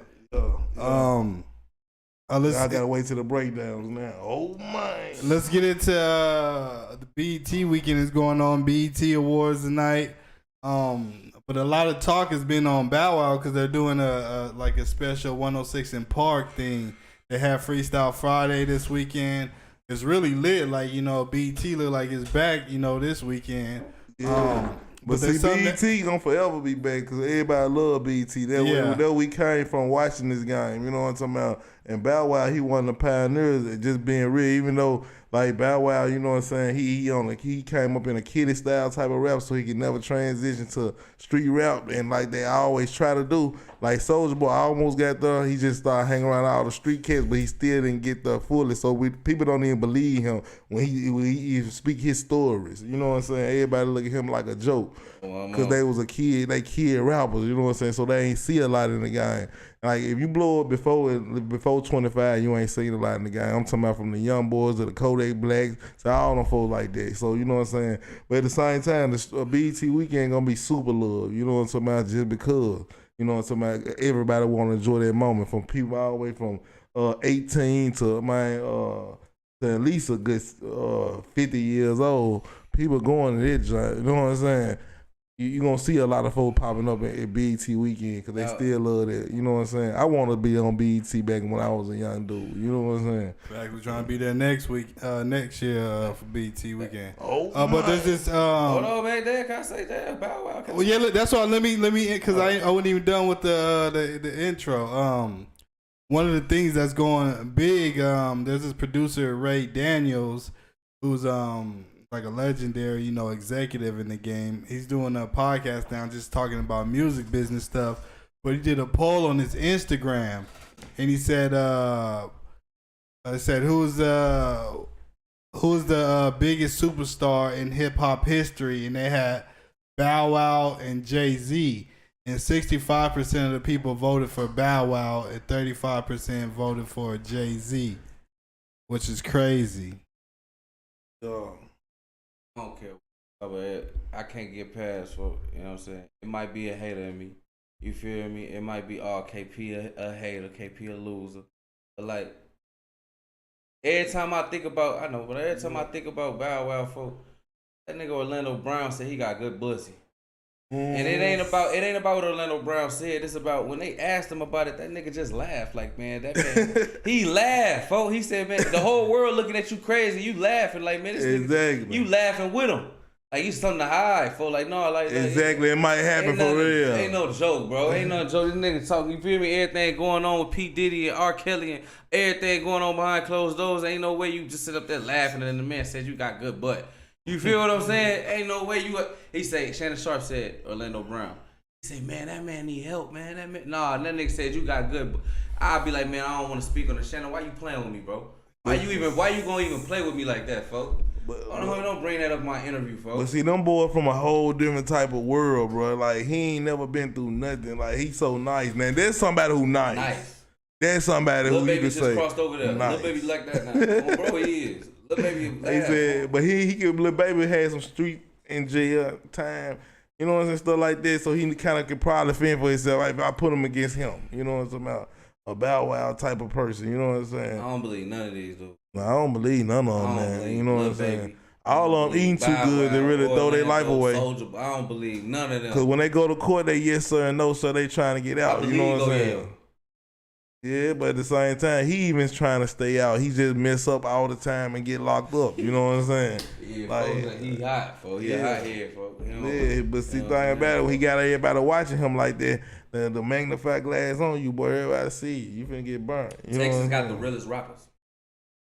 I gotta wait till the breakdowns now. Oh my! Let's get into the BET weekend is going on. BET Awards tonight. But a lot of talk has been on Bow Wow because they're doing a special 106 in Park thing. They have Freestyle Friday this weekend. It's really lit. Like, BET look like it's back, this weekend. Yeah. But see, BET gonna forever be back because everybody love BET. That we came from watching this game. You know what I'm talking about? And Bow Wow, he one of the pioneers of just being real. Even though, like, Bow Wow, you know what I'm saying? He came up in a kiddie style type of rap, so he could never transition to street rap. And like they always try to do, like Soulja Boy almost got there. He just started hanging around all the street cats, but he still didn't get the fullest. So people don't even believe him when he speak his stories. You know what I'm saying? Everybody look at him like a joke because they was a kid. They kid rappers. You know what I'm saying? So they ain't see a lot in the game. Like, if you blow up before 25, you ain't seen a lot in the game. I'm talking about from the young boys to the Kodak Blacks to all them folks like that. So, you know what I'm saying? But at the same time, the BET weekend gonna be super love. You know what I'm talking about? Just because. You know what I'm talking about? Everybody want to enjoy that moment. From people all the way from 18 to at least a good 50 years old. People going to that joint. You know what I'm saying? You're going to see a lot of folks popping up at BET weekend because they still love that. You know what I'm saying? I want to be on BET back when I was a young dude. You know what I'm saying? Back, we're trying to be there next year for BET weekend. But there's this. Hold on, man. Can I say that? Bow Wow. Well, yeah, look, that's why. Let me, because I wasn't even done with the intro. One of the things that's going big. There's this producer Ray Daniels, who's like a legendary, executive in the game. He's doing a podcast now just talking about music business stuff. But he did a poll on his Instagram and he said, who's the biggest superstar in hip hop history? And they had Bow Wow and Jay-Z. And 65% of the people voted for Bow Wow and 35% voted for Jay-Z, which is crazy. I don't care, but I can't get past for, you know what I'm saying? It might be a hater in me. You feel me? It might be KP a hater, KP a loser. But like, every time I think about Bow Wow, folk, That nigga Orlando Brown said he got good pussy. And it ain't about what Orlando Brown said. It's about when they asked him about it, that nigga just laughed. Like, man, that man, he laughed, folks. He said, man, the whole world looking at you crazy. You laughing, like, man, this nigga, you laughing with him. Like, you something to hide, folks. Like, no, like, exactly, it might happen for real. Ain't no joke, bro. Ain't no joke. This nigga talking, you feel me? Everything going on with P. Diddy and R. Kelly and everything going on behind closed doors. Ain't no way you just sit up there laughing and the man said you got good butt. You feel what I'm saying? Ain't no way you. He said, Shannon Sharp said, Orlando Brown. He said, man, that man need help, man. That man. Nah, that nigga said you got good. I'll be like, man, I don't want to speak on it. Shannon, why you playing with me, bro? Why you gonna even play with me like that, folks? Don't bring that up in my interview, folks. But see, them boys from a whole different type of world, bro. Like, he ain't never been through nothing. Like, he's so nice, man. There's somebody who nice. There's somebody Lil who baby you can just say crossed over there. nice. Lil baby like that now. Oh, bro, he is. Lil baby. They said, but he could. Lil baby had some street in jail time. You know what I'm saying? Stuff like that. So he kind of could probably fend for himself. Like, if I put him against him, you know what I'm talking about? A Bow Wow type of person. You know what I'm saying? I don't believe none of these, dude. No, I don't believe none of them, man. You know what I'm saying? All of them eating too good. They really throw their life away. Soulja, I don't believe none of them. Because when they go to court, they yes sir and no sir. They trying to get out. You know what I'm saying? Yeah, but at the same time, he even trying to stay out. He just mess up all the time and get locked up. You know what I'm saying? Yeah, like, he hot, folks. He hot here, folks. Yeah, but see, thing about it, when he got everybody watching him like that, the magnifying glass on you, boy, everybody see you. You finna get burnt. You Texas got the realest rappers.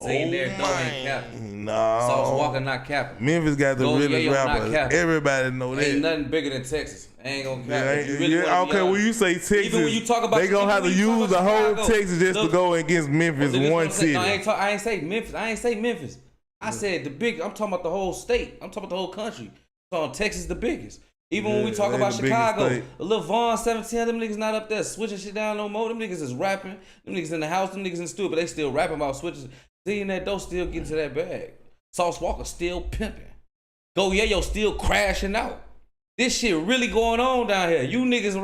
Saying there, don't ain't capping. No. Sauce Walker not capping. Memphis got the realest rappers. Everybody know that. Ain't nothing bigger than Texas. Ain't gonna cap. Okay, when you say Texas, even when you talk about they gonna have to use the whole Texas just to go against Memphis, one city. No, I ain't say Memphis. I said the big. I'm talking about the whole state. I'm talking about the whole country. So Texas the biggest. Even when we talk about Chicago, Lil Vaughn, 17, them niggas not up there switching shit down no more. Them niggas is rapping. Them niggas in the house. Them niggas in the studio, but they still rapping about switches. Seeing that dough still getting to that bag. Sauce Walker still pimping. Go Yayo still crashing out. This shit really going on down here. You niggas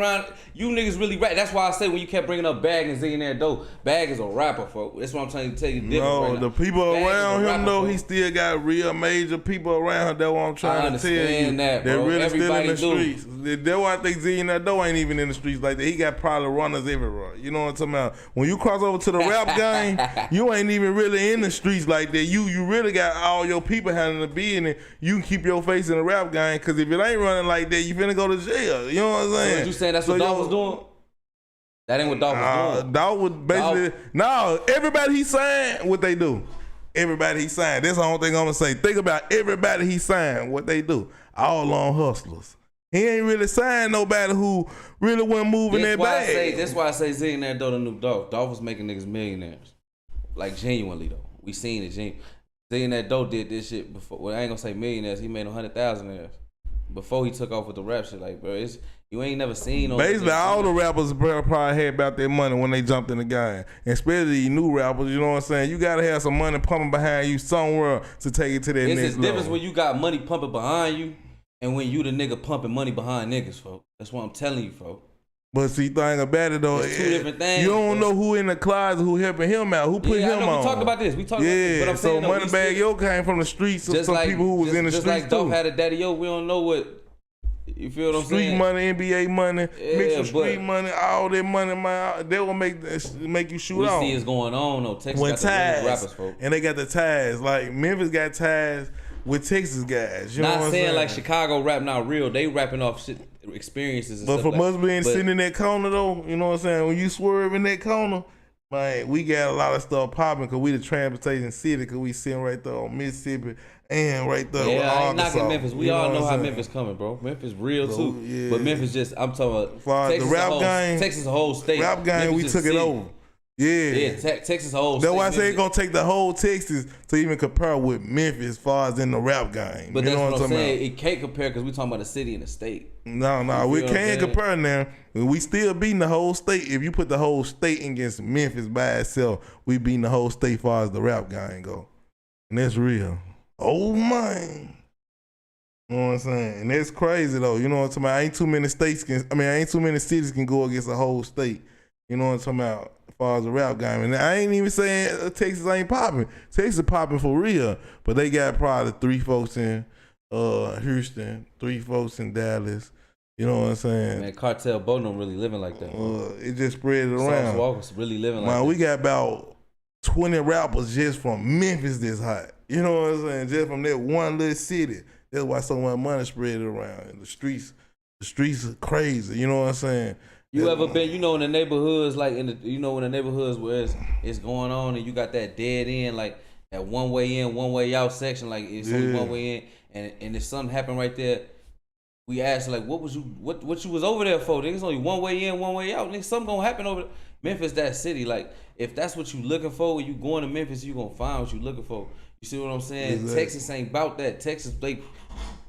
really rap. That's why I say when you kept bringing up Bag and Zillionaire Doe, Bag is a rapper, folks. That's what I'm trying to tell you. No, the people around him, though, he still got real major people around him. That's what I'm trying to tell you. That, they're really everybody still in the streets. That's why I think Zillionaire Doe ain't even in the streets like that. He got probably runners everywhere. You know what I'm talking about? When you cross over to the rap game, you ain't even really in the streets like that. You really got all your people handling the business. You can keep your face in the rap game, because if it ain't running like that, you finna go to jail. You know what I'm saying? So you saying that's what Dolph was doing? That ain't what Dolph was doing. Dolph was basically everybody he signed, what they do. Everybody he signed. That's the only thing I'm gonna say. Think about everybody he signed, what they do. All on hustlers. He ain't really signed nobody who really wasn't moving that bag. That's why I say Zillionaire Doe the new Dolph. Dolph was making niggas millionaires. Like, genuinely though. We seen it. Zillionaire Doe did this shit before. Well, I ain't gonna say millionaires. He made 100,000 before he took off with the rap shit. Like, bro, you ain't never seen. Basically, all the rappers probably had about their money when they jumped in the game. And especially these new rappers, you know what I'm saying? You gotta have some money pumping behind you somewhere to take it to that next level. It's the difference when you got money pumping behind you and when you the nigga pumping money behind niggas, folks. That's what I'm telling you, folks. But see, thing about it though, it's two different things. You don't know who in the closet, who helping him out, who put him on. We talked about this. But I'm so Moneybagg Yo came from the streets of some people who was in the streets like Dolph had a daddy yo, we don't know what. You feel what I'm saying? Street money, NBA money, mix with street money, all that money, man, they will make you shoot off. We see it's going on though. Texas got the rappers, folks. And they got the ties. Like Memphis got ties with Texas guys. You know what I'm saying? Like Chicago rap not real. They rapping off shit experiences and but stuff. But for us being sitting in that corner though, you know what I'm saying? When you swerve in that corner, man, we got a lot of stuff popping because we the transportation city, because we sitting right there on Mississippi and right there with Arkansas. I ain't knocking Memphis. We all know how Memphis coming, bro. Memphis real too. Yeah. But Memphis just, I'm talking about Texas, the rap game, Texas a whole state. Rap game, we took it over. Yeah, Texas a whole state. That's why I say it's gonna take the whole Texas to even compare with Memphis as far as in the rap game. But that's what I'm saying. It can't compare because we talking about the city and the state. No, we can't compare now. We still beating the whole state. If you put the whole state against Memphis by itself, we beating the whole state as far as the rap game go. And that's real. Oh man. You know what I'm saying? And that's crazy though. You know what I'm talking about? Ain't too many cities can go against a whole state. You know what I'm talking about? As far as the rap game. And I ain't even saying Texas ain't popping. Texas popping for real. But they got probably 3 folks in Houston, 3 folks in Dallas. You know what I'm saying? Man, Cartel Bono really living like that. It just spread it around. Sauce Walker's really living like Man, that. we got about 20 rappers just from Memphis this hot. You know what I'm saying? Just from that one little city. That's why so much money spread around. And the streets are crazy. You know what I'm saying? You ever been, in the neighborhoods, like in the neighborhoods where it's going on and you got that dead end, like that one way in, one way out section, like it's only one way in, and if something happened right there, we asked like, what you was over there for? Nigga, it's only one way in, one way out. Nigga, something gonna happen over there. Memphis, that city. Like, if that's what you looking for, when you going to Memphis, you gonna find what you looking for. You see what I'm saying? Exactly. Texas ain't about that. Texas,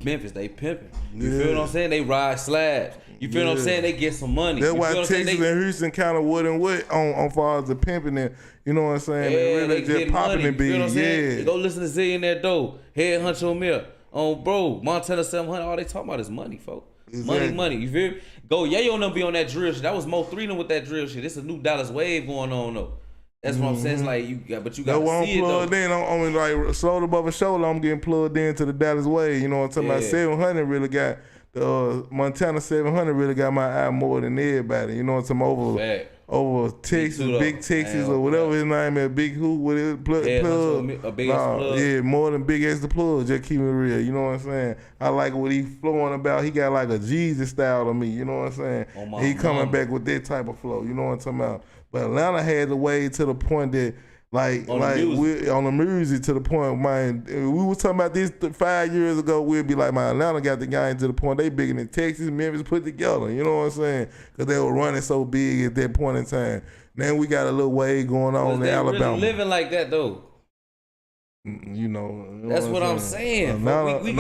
Memphis, they pimping. You feel what I'm saying? They ride slabs. You feel what I'm saying? They get some money. That's why Texas and Houston kind of wood and wood on far as the pimping and, you know what I'm saying? Yeah, they just popping and big. Yeah. Go listen to Zillionaire Doe, Head Huncho Mill. Bro, Montana 700, all they talking about is money, folks. Exactly. Money. You feel me? Go, Yayo and them be on that drill shit. That was Mo 3 with that drill shit. It's a new Dallas wave going on though. That's what I'm saying. It's like you got to see it though. I'm like slow above a shoulder. I'm getting plugged into the Dallas wave. You know what I'm talking about? 700 really got the Montana 700 really got my eye more than everybody. You know what I'm talking about? Over Texas, Big Texas, or whatever his name is, Big Who, whatever, plug. A big plug. Yeah, more than Big as the plug, just keep it real. You know what I'm saying? I like what he flowing about. He got like a Jesus style to me, you know what I'm saying? He coming back with that type of flow, you know what I'm talking about? But Atlanta had the way to the point that, we on the music to the point, man. We was talking about this 5 years ago. We'd be like, man, Atlanta got the game to the point they bigger than Texas, Memphis put together. You know what I'm saying? Because they were running so big at that point in time. Then we got a little wave going on in Alabama. Really living like that though. You know that's what I'm saying. We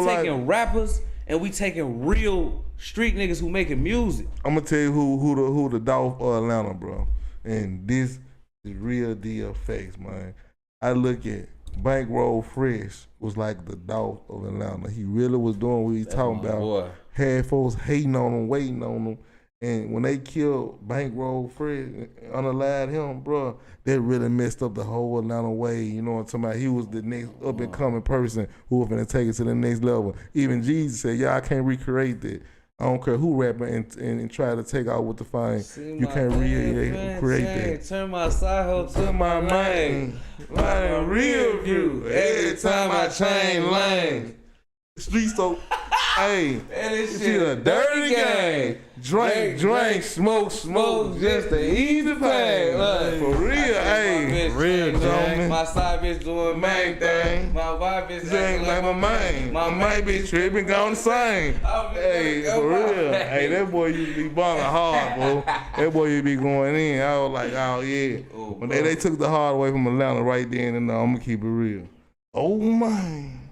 taking rappers and we taking real street niggas who making music. I'm gonna tell you who the dog of Atlanta, bro. And this is real deal facts, man. I look at Bankroll Fresh was like the dog of Atlanta. He really was doing what he talking about. Boy. Had folks hating on him, waiting on him. And when they killed Bankroll Fresh, unalived him, bro, that really messed up the whole Atlanta way. You know what I'm talking about? He was the next up and coming person who was gonna take it to the next level. Even Jesus said, I can't recreate that. I don't care who rapping and try to take out with the fine. You can't recreate that. Turn my side hoe to my main. Like a real view. Every time I change lanes. Street so, hey, this shit a dirty game. Drink, smoke, just to ease the pain. For real, hey, real gentleman. My side bitch doing main thing. My wife is acting like my main. My main bitch tripping, gone the same. Hey, for real. Hey, that boy used to be balling hard, bro. That boy used to be going in. I was like, oh yeah. When they took the hard away from Atlanta right then and now, I'm gonna keep it real. Oh man.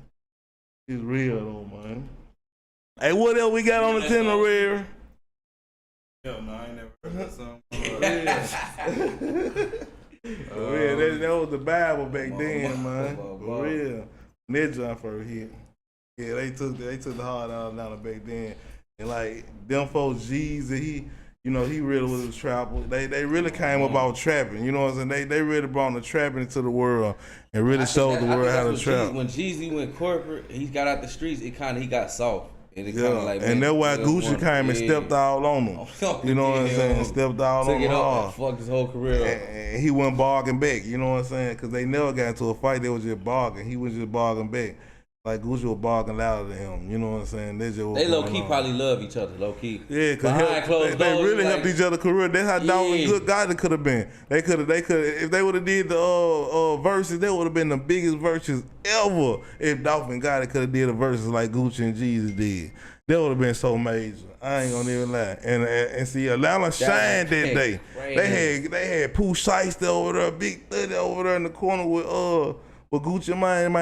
It's real though, man. Hey, what else we got on the itinerary? Hell no, I ain't never heard that song. For real, that was the Bible back then, man. For real. That John first hit. Yeah, they took the hard out of Atlanta back then. And like them folks, Jeezy, he really was a trapper. They really came about trapping. You know what I'm saying? They really brought the trapping into the world and really showed the world how to trap. When Jeezy went corporate, he got out the streets. He got soft. And and that's why Gucci came and stepped all on him. You know what I'm saying? Stepped all on him hard. Fucked his whole career up. And he wasn't bargaining back. You know what I'm saying? Because they never got into a fight. They was just bargaining. He was just bargaining back. Like Gucci was bargaining louder than him. You know what I'm saying? They low key probably love each other. Low key. Yeah, because they really helped each other career. That's how Dolph and Good God could have been. They could if they would have did the verses, they would have been the biggest verses ever. If Dolph and God could have did the verses like Gucci and Jesus did. That would have been so major. I ain't gonna even lie. And see, Atlanta shined that day. They had Pooh Shiesty over there, Big 30 over there in the corner with Gucci Mane.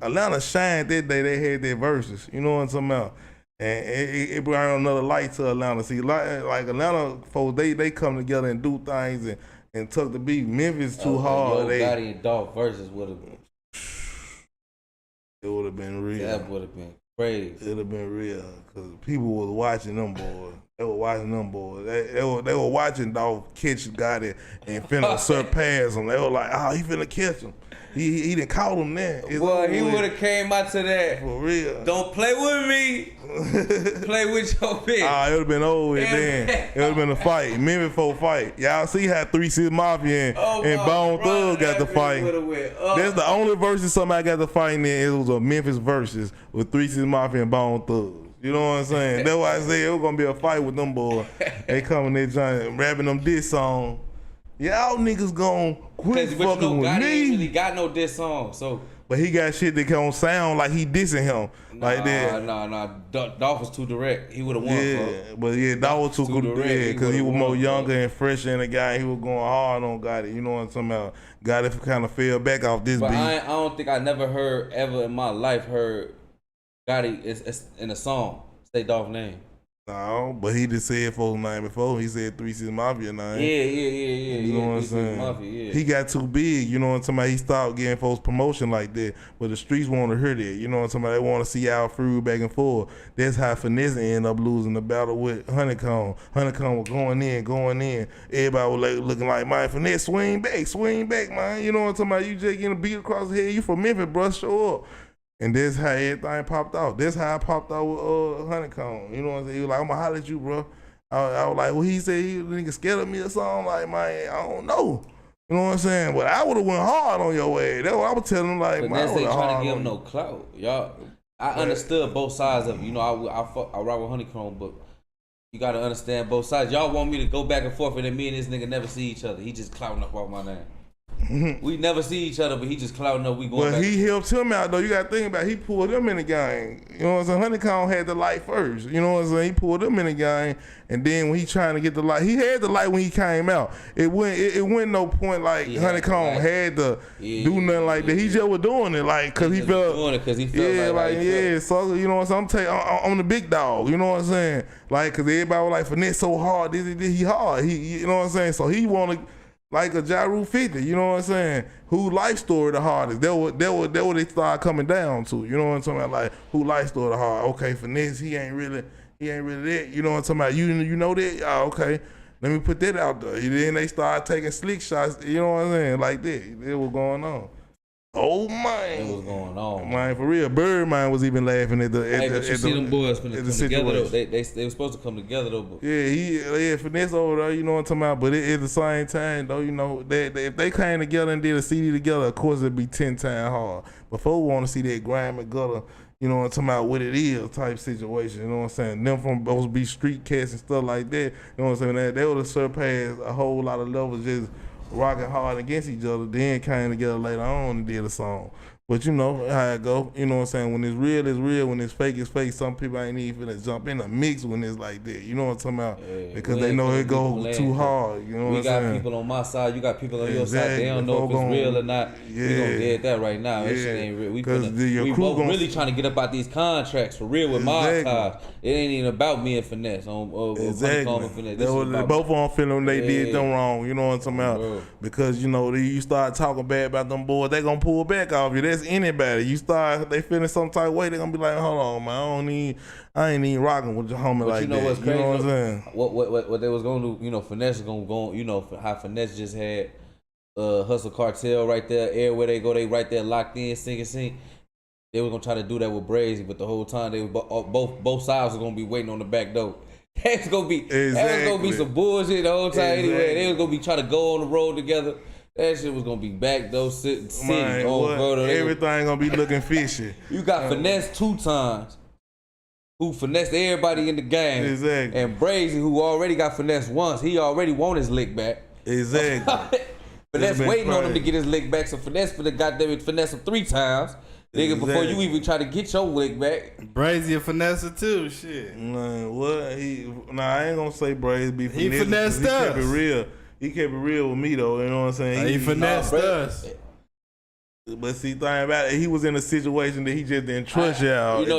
Atlanta shined that day. They had their verses. You know what I'm talking about? And it brought another light to Atlanta. See, like Atlanta folks, they come together and do things and tuck the beat. Memphis too hard. Gotti and Dolph versus would have been. It would have been real. That would have been crazy. It'd have been real because people was watching them boys. They were watching them boys. They were watching dog catch got it and finna surpass him. They were like, oh, he finna catch him. He didn't call him that. Boy, he would have came out to that. For real. Don't play with me. Play with your bitch. Ah, it would have been over with then. It would have been a fight. Memphis folk fight. Y'all see how 3 6 Mafia and Bone Thug got the fight. That's the only versus somebody got the fight in there. It was a Memphis versus with 3 6 Mafia and Bone Thug. You know what I'm saying? That's why I said it was gonna be a fight with them boys. They coming there trying rapping them diss song. Y'all niggas gon' quit fucking with me. He ain't really got no diss song, so. But he got shit that don't sound like he dissing him. Like that. Nah. Dolph was too direct. He would have won. Yeah, but yeah, Dolph was too direct because he was more younger and fresher than the guy. He was going hard on Gotti. You know what I'm talking about? Gotti kind of fell back off this beat. I don't think I never heard ever in my life heard Gotti is in a song say Dolph's name. No, but he just said folks' name before. He said 3 6 Mafia name. Yeah. You know what I'm saying? Mafia, yeah. He got too big. You know what I'm talking about? He stopped getting folks promotion like that. But the streets want to hear that. You know what I'm talking about? They want to see Al Fruit back and forth. That's how Finesse ended up losing the battle with Honeycomb. Honeycomb was going in. Everybody was like, looking like, man, Finesse, swing back, man. You know what I'm talking about? You just getting a beat across the head. You from Memphis, bro. Show up. And that's how everything popped out. That's how I popped out with Honeycomb. You know what I'm saying? He was like, I'm going to holler at you, bro. I was like, well, he said the nigga scared of me or something. Like, man, I don't know. You know what I'm saying? But I would have went hard on your way. That's what I was telling him. Like, but man, they trying to give him no clout. Y'all, I understood both sides of it. You know, I rock with Honeycomb, but you got to understand both sides. Y'all want me to go back and forth and then me and this nigga never see each other. He just clouting up off my name. We never see each other, but he just clouding up. We going. But he helped him out though. You got to think about it. He pulled them in the game. You know what I'm saying? Honeycomb had the light first. You know what I'm saying? He pulled them in the game, and then when he trying to get the light, he had the light when he came out. It went no point like Honeycomb had to do nothing like that. He just was doing it like because he felt doing it because he felt like So you know what I'm saying? I'm the big dog. You know what I'm saying? Like because everybody was like Finesse so hard. He hard. You know what I'm saying? So he wanted. Like a Ja Rule 50, you know what I'm saying? Who life story the hardest? That what they start coming down to. You know what I'm talking about? Like who life story the hard? Okay, Finesse, he ain't really that. You know what I'm talking about? You know that? Oh, okay. Let me put that out there. And then they start taking slick shots. You know what I'm saying? Like that. That was going on. Oh man, it was going on, man. For real, Birdman was even laughing at the. Them boys finna come together though. They were supposed to come together though. But. Yeah, he had Finesse over there. You know what I'm talking about. But at the same time though, you know, if they came together and did a CD together, of course it'd be 10 times hard. Before we want to see that grime and gutter. You know what I'm talking about, what it is type situation, you know what I'm saying? Them from supposed to be street cats and stuff like that, you know what I'm saying? They would have surpassed a whole lot of levels just rocking hard against each other, then came together later on and did a song. But you know how it go, you know what I'm saying? When it's real, when it's fake. Some people ain't even finna jump in a mix when it's like that. You know what I'm talking about? Yeah, because they know it go too hard. You know what I'm saying? We got people on my side, you got people on your side. They don't know if it's real or not. Yeah. We gonna get that right now. That shit ain't real. We both really trying to get up out these contracts for real with my ties. It ain't even about me and Finesse. Exactly. They both on feeling they did them wrong. You know what I'm talking about? Because you know you start talking bad about them boys, they gonna pull back off you. That's anybody. They feeling some type of way, they gonna be like, hold on, man, I ain't even rocking with your homie like that. You know what's crazy? You know what I'm saying? What they was gonna do, you know, Finesse is gonna go, you know, how Finesse just had Hustle Cartel right there, everywhere they go, they right there locked in, sing. They was gonna try to do that with Brazy, but the whole time they both sides was gonna be waiting on the back door. That's gonna be some bullshit the whole time anyway. They was gonna be trying to go on the road together. That shit was gonna be back though, sitting on road. Everything gonna be looking fishy. You got Finesse 2 times, who finessed everybody in the game. Exactly. And Brazy, who already got finesse once, he already want his lick back. Exactly. Finesse waiting on him to get his lick back, so Finesse for the goddamn finesse him 3 times. Nigga, before you even try to get your lick back. Brazy a finesse too, shit. Nah, what? I ain't gonna say Brazy be finesse. He finessed us. He kept it real with me though, you know what I'm saying? He finessed us. But see, thing about it, he was in a situation that he just didn't trust y'all. You know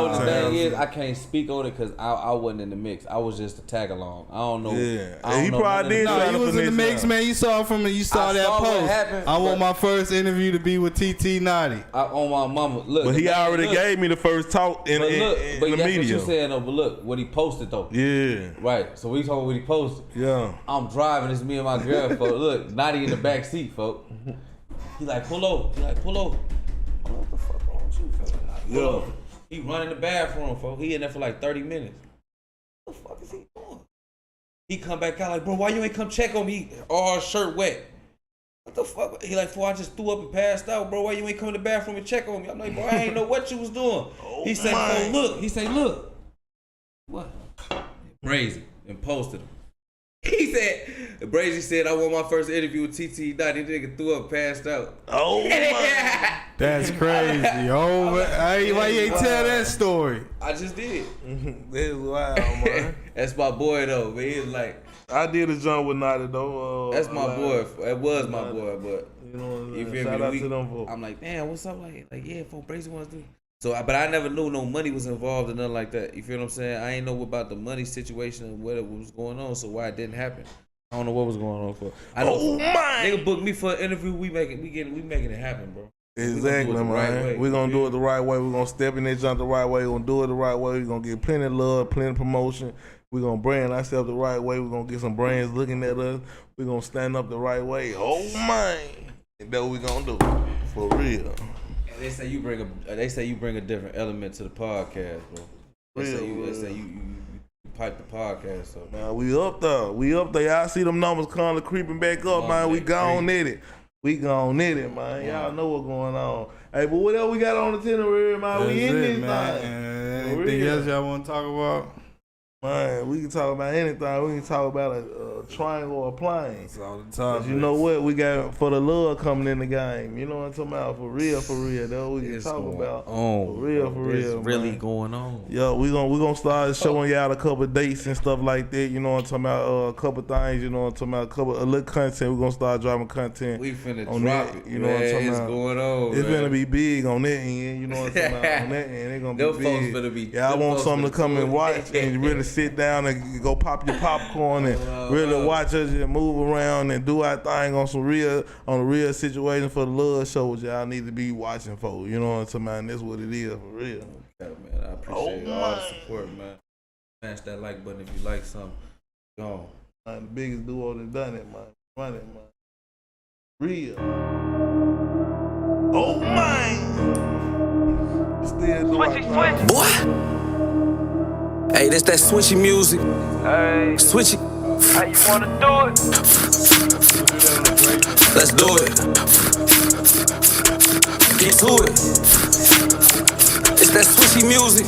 what the thing is? I can't speak on it because I wasn't in the mix. I was just a tag along. I don't know. Yeah, he probably did. No, he was in the mix, man. You saw that post. Happened, I want my first interview to be with TT Naughty. On my mama. Look, but he already gave me the first talk in the media. But that's what you saying though. But look, what he posted though. Yeah. Right. So we talking what he posted. Yeah. I'm driving. It's me and my girl, folks. Look, Naughty in the back seat, folks. He like, pull over. What the fuck wrong with you, folks? Yeah. He running the bathroom, folks. He in there for like 30 minutes. What the fuck is he doing? He come back out like, bro, why you ain't come check on me? All shirt wet. What the fuck? He like, I just threw up and passed out, bro. Why you ain't come in the bathroom and check on me? I'm like, bro, I ain't know what you was doing. He say, look. He say, look. What? Brazy and posted him. He said, Brazy said, I want my first interview with TT Dot. This nigga threw up, passed out. Oh my. That's crazy. Why you ain't tell that story? I just did. That's wild, man. That's my boy though, man. He's like, I did a jump with Naughty though. That's my boy. It was my boy, but you know what I'm saying? you feel Shout me? out to them folks. I'm like, damn, what's up? Like yeah, for Brazy wants to do. So, but I never knew no money was involved or nothing like that. You feel what I'm saying? I ain't know about the money situation and what was going on, so why it didn't happen. I don't know what was going on for. I know, nigga booked me for an interview. We making it happen, bro. Exactly, man. We're gonna do it the right way. We're gonna step in that jump the right way. We're gonna do it the right way. We're gonna get plenty of love, plenty of promotion. We're gonna brand ourselves the right way. We're gonna get some brands looking at us. We're gonna stand up the right way. Oh man, and that's what we gonna do for real. They say you bring a different element to the podcast, bro. They say you pipe the podcast up. Man, we up there. Y'all see them numbers kind of creeping back up, man. We gone at it. Man. Y'all know what's going on. Hey, but what else we got on the itinerary, man? We in this thing. Anything else y'all want to talk about? Man, we can talk about anything. We can talk about a triangle or a plane. That's all the time. You know what? We got for the love coming in the game. You know what I'm talking about? For real. That's what we can talk about. For real. It's really going on. Yeah, we gonna start showing y'all a couple of dates and stuff like that. You know what I'm talking about? A couple of things. You know what I'm talking about? A little content. We gonna start dropping content. We finna on drop that. it. You know what I'm talking it's about? Going on. It's gonna be big on that end. You know what I'm talking about? On that end, it's gonna be big. Folks be. Yeah, I want something to come and watch and really sit down and go pop your popcorn and really watch us and move around and do our thing on a real situation for the love shows y'all need to be watching for. You know what I'm talking about? And that's what it is for real. Yeah, man, I appreciate all the support, man. Smash that like button if you like something. Go on. Man, the biggest duo that done it, man. Run it, man. Real. Oh man. Still doing Boy. Hey, this that switchy music. Hey, Switchy. how you wanna do it? Let's do it. Get to it. It's that switchy music.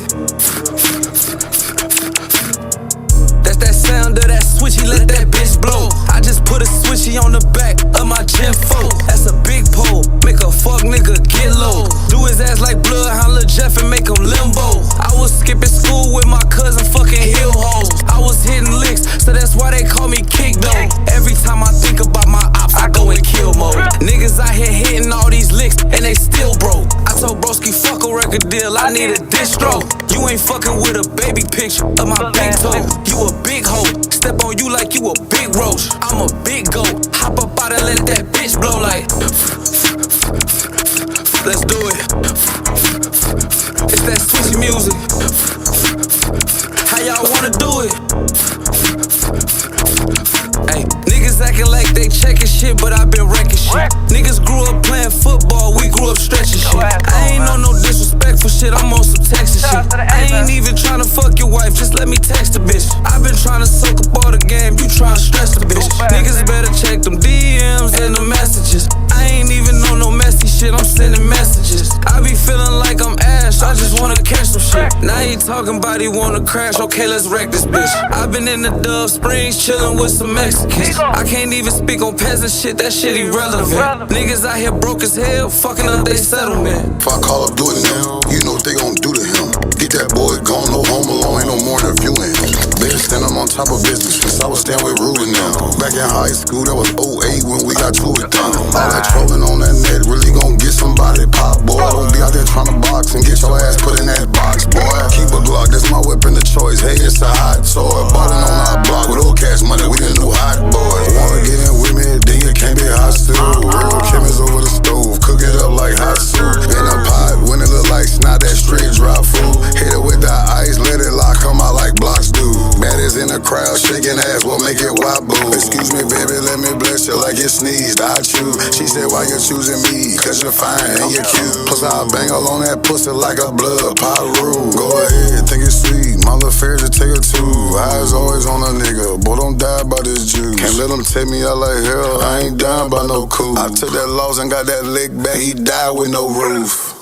That's that sound of that switchy, let that bitch blow. I just put a switchy on the back of my Gen 4. That's a big pole, make a fuck nigga get low. Do his ass like Bloodhound Lil Jeff and make him limbo. I was skipping school with my cousin fucking hill hoes. I was hitting licks, so that's why they call me Kick Though. Every time I think about my ops, I go in kill mode. Niggas out here hitting all these licks and they still broke. I told broski fuck a record deal, I need a distro. You ain't fucking with a baby picture of my big toe. You a big hoe, step on you like you a big roach. I'm a big goat, hop up out and let that bitch blow like. Let's do it. It's that switchy music. How y'all wanna do it? Hey, niggas acting like they checking shit, but I been wrecking shit. Niggas grew up playing football, we grew up stretching shit. I ain't on no disrespectful shit, I'm on some Texas shit. I ain't even tryna fuck your wife, just let me text a bitch. I been tryna soak up all the game, you tryna stress the bitch. Niggas better check them DMs and the messages. I ain't even on no messy shit, I'm sending messages. I be feeling like I'm Ash, I just wanna catch some shit. Now he talking about he wanna crash, okay, let's wreck this bitch. I been in the Dove Springs chillin' with some Mexicans. I can't even speak on peasant shit, that shit irrelevant. Niggas out here broke as hell, fucking up they settlement. If I call up, do it now, you know what they gon' do to him. Get that boy gone, no home alone, ain't no more interviewing. Best and I'm on top of business, since I was staying with Ruben now. Back in high school, that was 08 when we got to it then. All that trolling on that net really gon' get some in the crowd, shaking ass, what make it wobble? Excuse me, baby, let me bless you like you sneezed. I choose. She said, why you choosing me? Cause you're fine and you're cute. Plus I'll bang along that pussy like a blood Pyru. Go ahead, think it's sweet. My little fears to take her too. Eyes always on a nigga, boy, don't die by this juice. Can't let him take me out like hell. I ain't dying by no cool. I took that loss and got that lick back. He died with no roof.